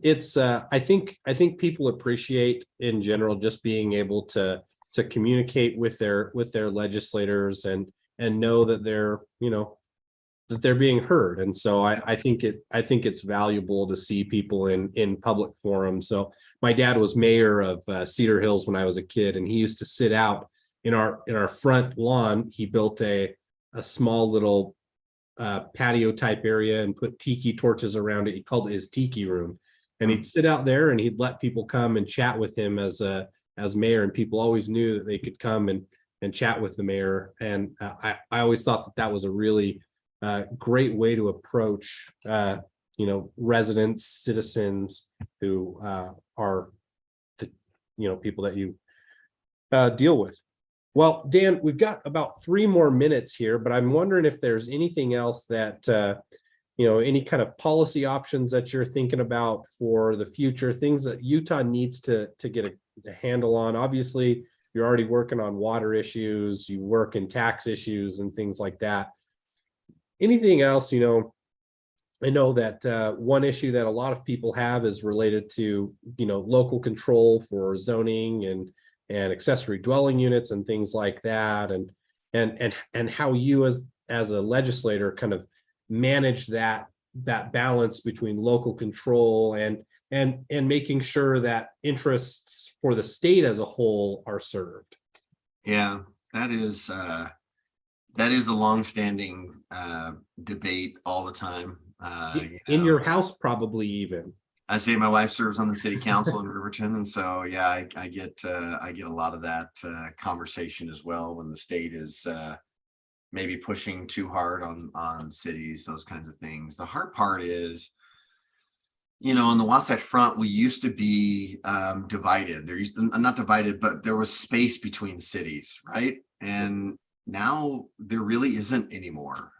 it's I think people appreciate in general just being able to communicate with their legislators and know that they're being heard. And so I think it's valuable to see people in public forums. So my dad was mayor of Cedar Hills when I was a kid, and he used to sit out in our front lawn. He built a small little patio type area and put tiki torches around it. He called it his tiki room, and he'd sit out there and he'd let people come and chat with him as mayor, and people always knew that they could come and chat with the mayor. And I always thought that was a really great way to approach residents, citizens who are the people that you deal with. Well, Dan, we've got about 3 more minutes here, but I'm wondering if there's anything else that, any kind of policy options that you're thinking about for the future, things that Utah needs to get a handle on. Obviously, you're already working on water issues, you work in tax issues and things like that. Anything else, I know that one issue that a lot of people have is related to, local control for zoning and accessory dwelling units and things like that, and how you as a legislator kind of manage that balance between local control and making sure that interests for the state as a whole are served. Yeah, that is a longstanding debate all the time. In your house, probably even. I say my wife serves on the city council in Riverton, and so yeah, I get a lot of that conversation as well when the state is maybe pushing too hard on cities, those kinds of things. The hard part is, on the Wasatch Front, we used to be divided. Not divided, but there was space between cities, right? And now there really isn't anymore.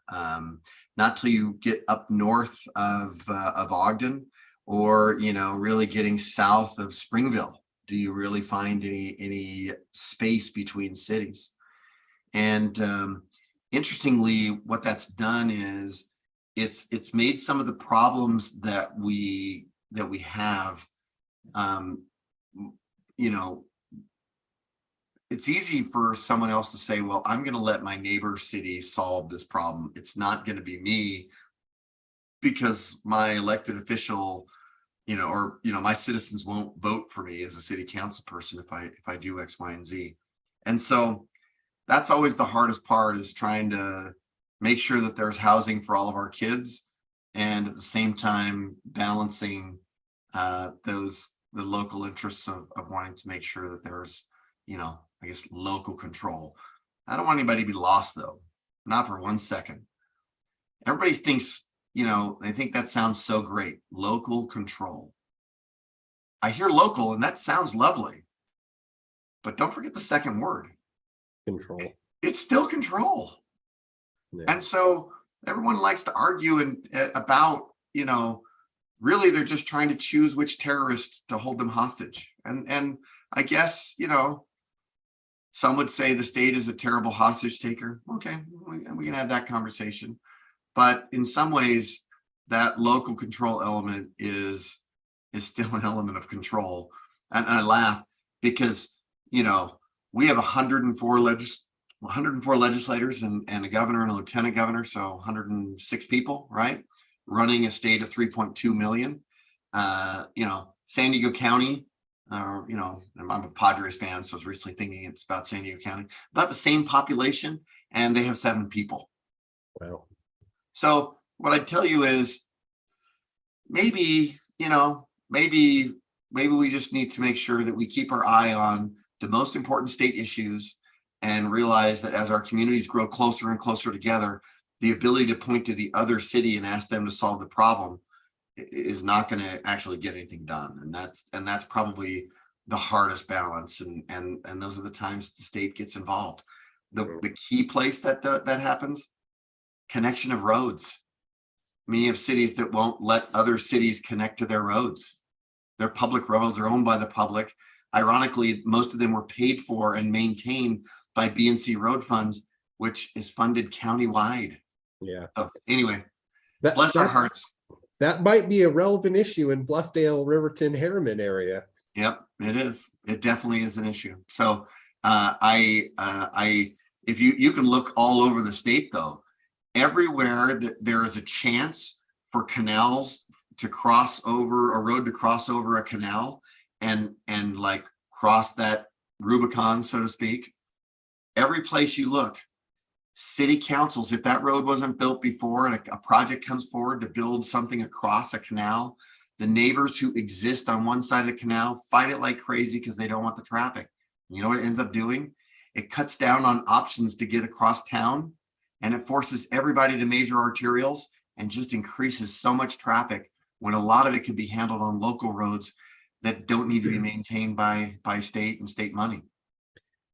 Not till you get up north of Ogden, or really getting south of Springville, do you really find any space between cities. And interestingly, what that's done is it's made some of the problems that we have you know, it's easy for someone else to say, well, I'm going to let my neighbor city solve this problem. It's not going to be me because my elected official, or, my citizens won't vote for me as a city council person if I do X, Y, and Z. And so that's always the hardest part, is trying to make sure that there's housing for all of our kids, and at the same time balancing the local interests of wanting to make sure that there's, I guess, local control. I don't want anybody to be lost, though, not for 1 second. Everybody thinks, they think that sounds so great, local control. I hear local and that sounds lovely, but don't forget the second word. Control. It's still control. Yeah. And so everyone likes to argue about, really they're just trying to choose which terrorist to hold them hostage. And I guess, some would say the state is a terrible hostage taker. Okay, we can have that conversation. But in some ways, that local control element is still an element of control. And I laugh because, we have 104 legislators and a governor and a lieutenant governor, so 106 people, right? Running a state of 3.2 million. San Diego County, I'm a Padres fan, so I was recently thinking it's about San Diego County, about the same population, and they have 7 people. Wow. So what I'd tell you is maybe we just need to make sure that we keep our eye on the most important state issues and realize that as our communities grow closer and closer together, the ability to point to the other city and ask them to solve the problem is not going to actually get anything done. And that's probably the hardest balance. And those are the times the state gets involved. The key place that happens, connection of roads. You have cities that won't let other cities connect to their roads. Their public roads are owned by the public. Ironically, most of them were paid for and maintained by B&C road funds, which is funded countywide. Yeah. So anyway, bless our hearts. That might be a relevant issue in Bluffdale, Riverton, Harriman area. Yep, it is. It definitely is an issue. So if you can look all over the state, though, everywhere that there is a chance for canals to cross over a road, to cross over a canal and like cross that Rubicon, so to speak, every place you look, city councils, if that road wasn't built before and a project comes forward to build something across a canal, the neighbors who exist on one side of the canal fight it like crazy because they don't want the traffic. You know what it ends up doing? It cuts down on options to get across town, and it forces everybody to major arterials and just increases so much traffic when a lot of it could be handled on local roads that don't need to be maintained by state and state money.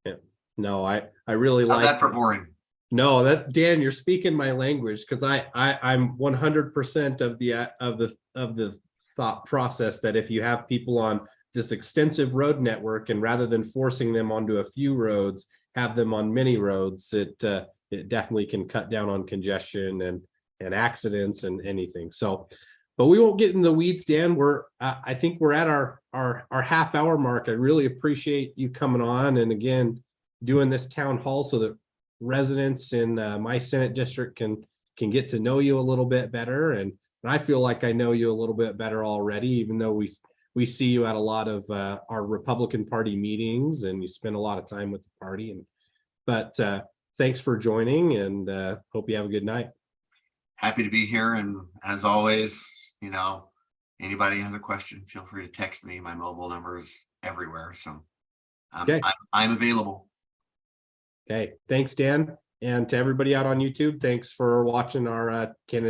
Yeah. No, I really How's like that for boring? No, that Dan, you're speaking my language, because I'm 100% of the thought process that if you have people on this extensive road network, and rather than forcing them onto a few roads, have them on many roads, it definitely can cut down on congestion and accidents and anything. So, but we won't get in the weeds, Dan. I think we're at our half hour mark. I really appreciate you coming on and again doing this town hall so that residents in my Senate district can get to know you a little bit better, and I feel like I know you a little bit better already, even though we see you at a lot of our Republican Party meetings and you spend a lot of time with the party. But thanks for joining, and hope you have a good night. Happy to be here, and as always, anybody has a question, feel free to text me. My mobile number is everywhere, so Okay. I'm available. Okay, thanks, Dan. And to everybody out on YouTube, thanks for watching our candidate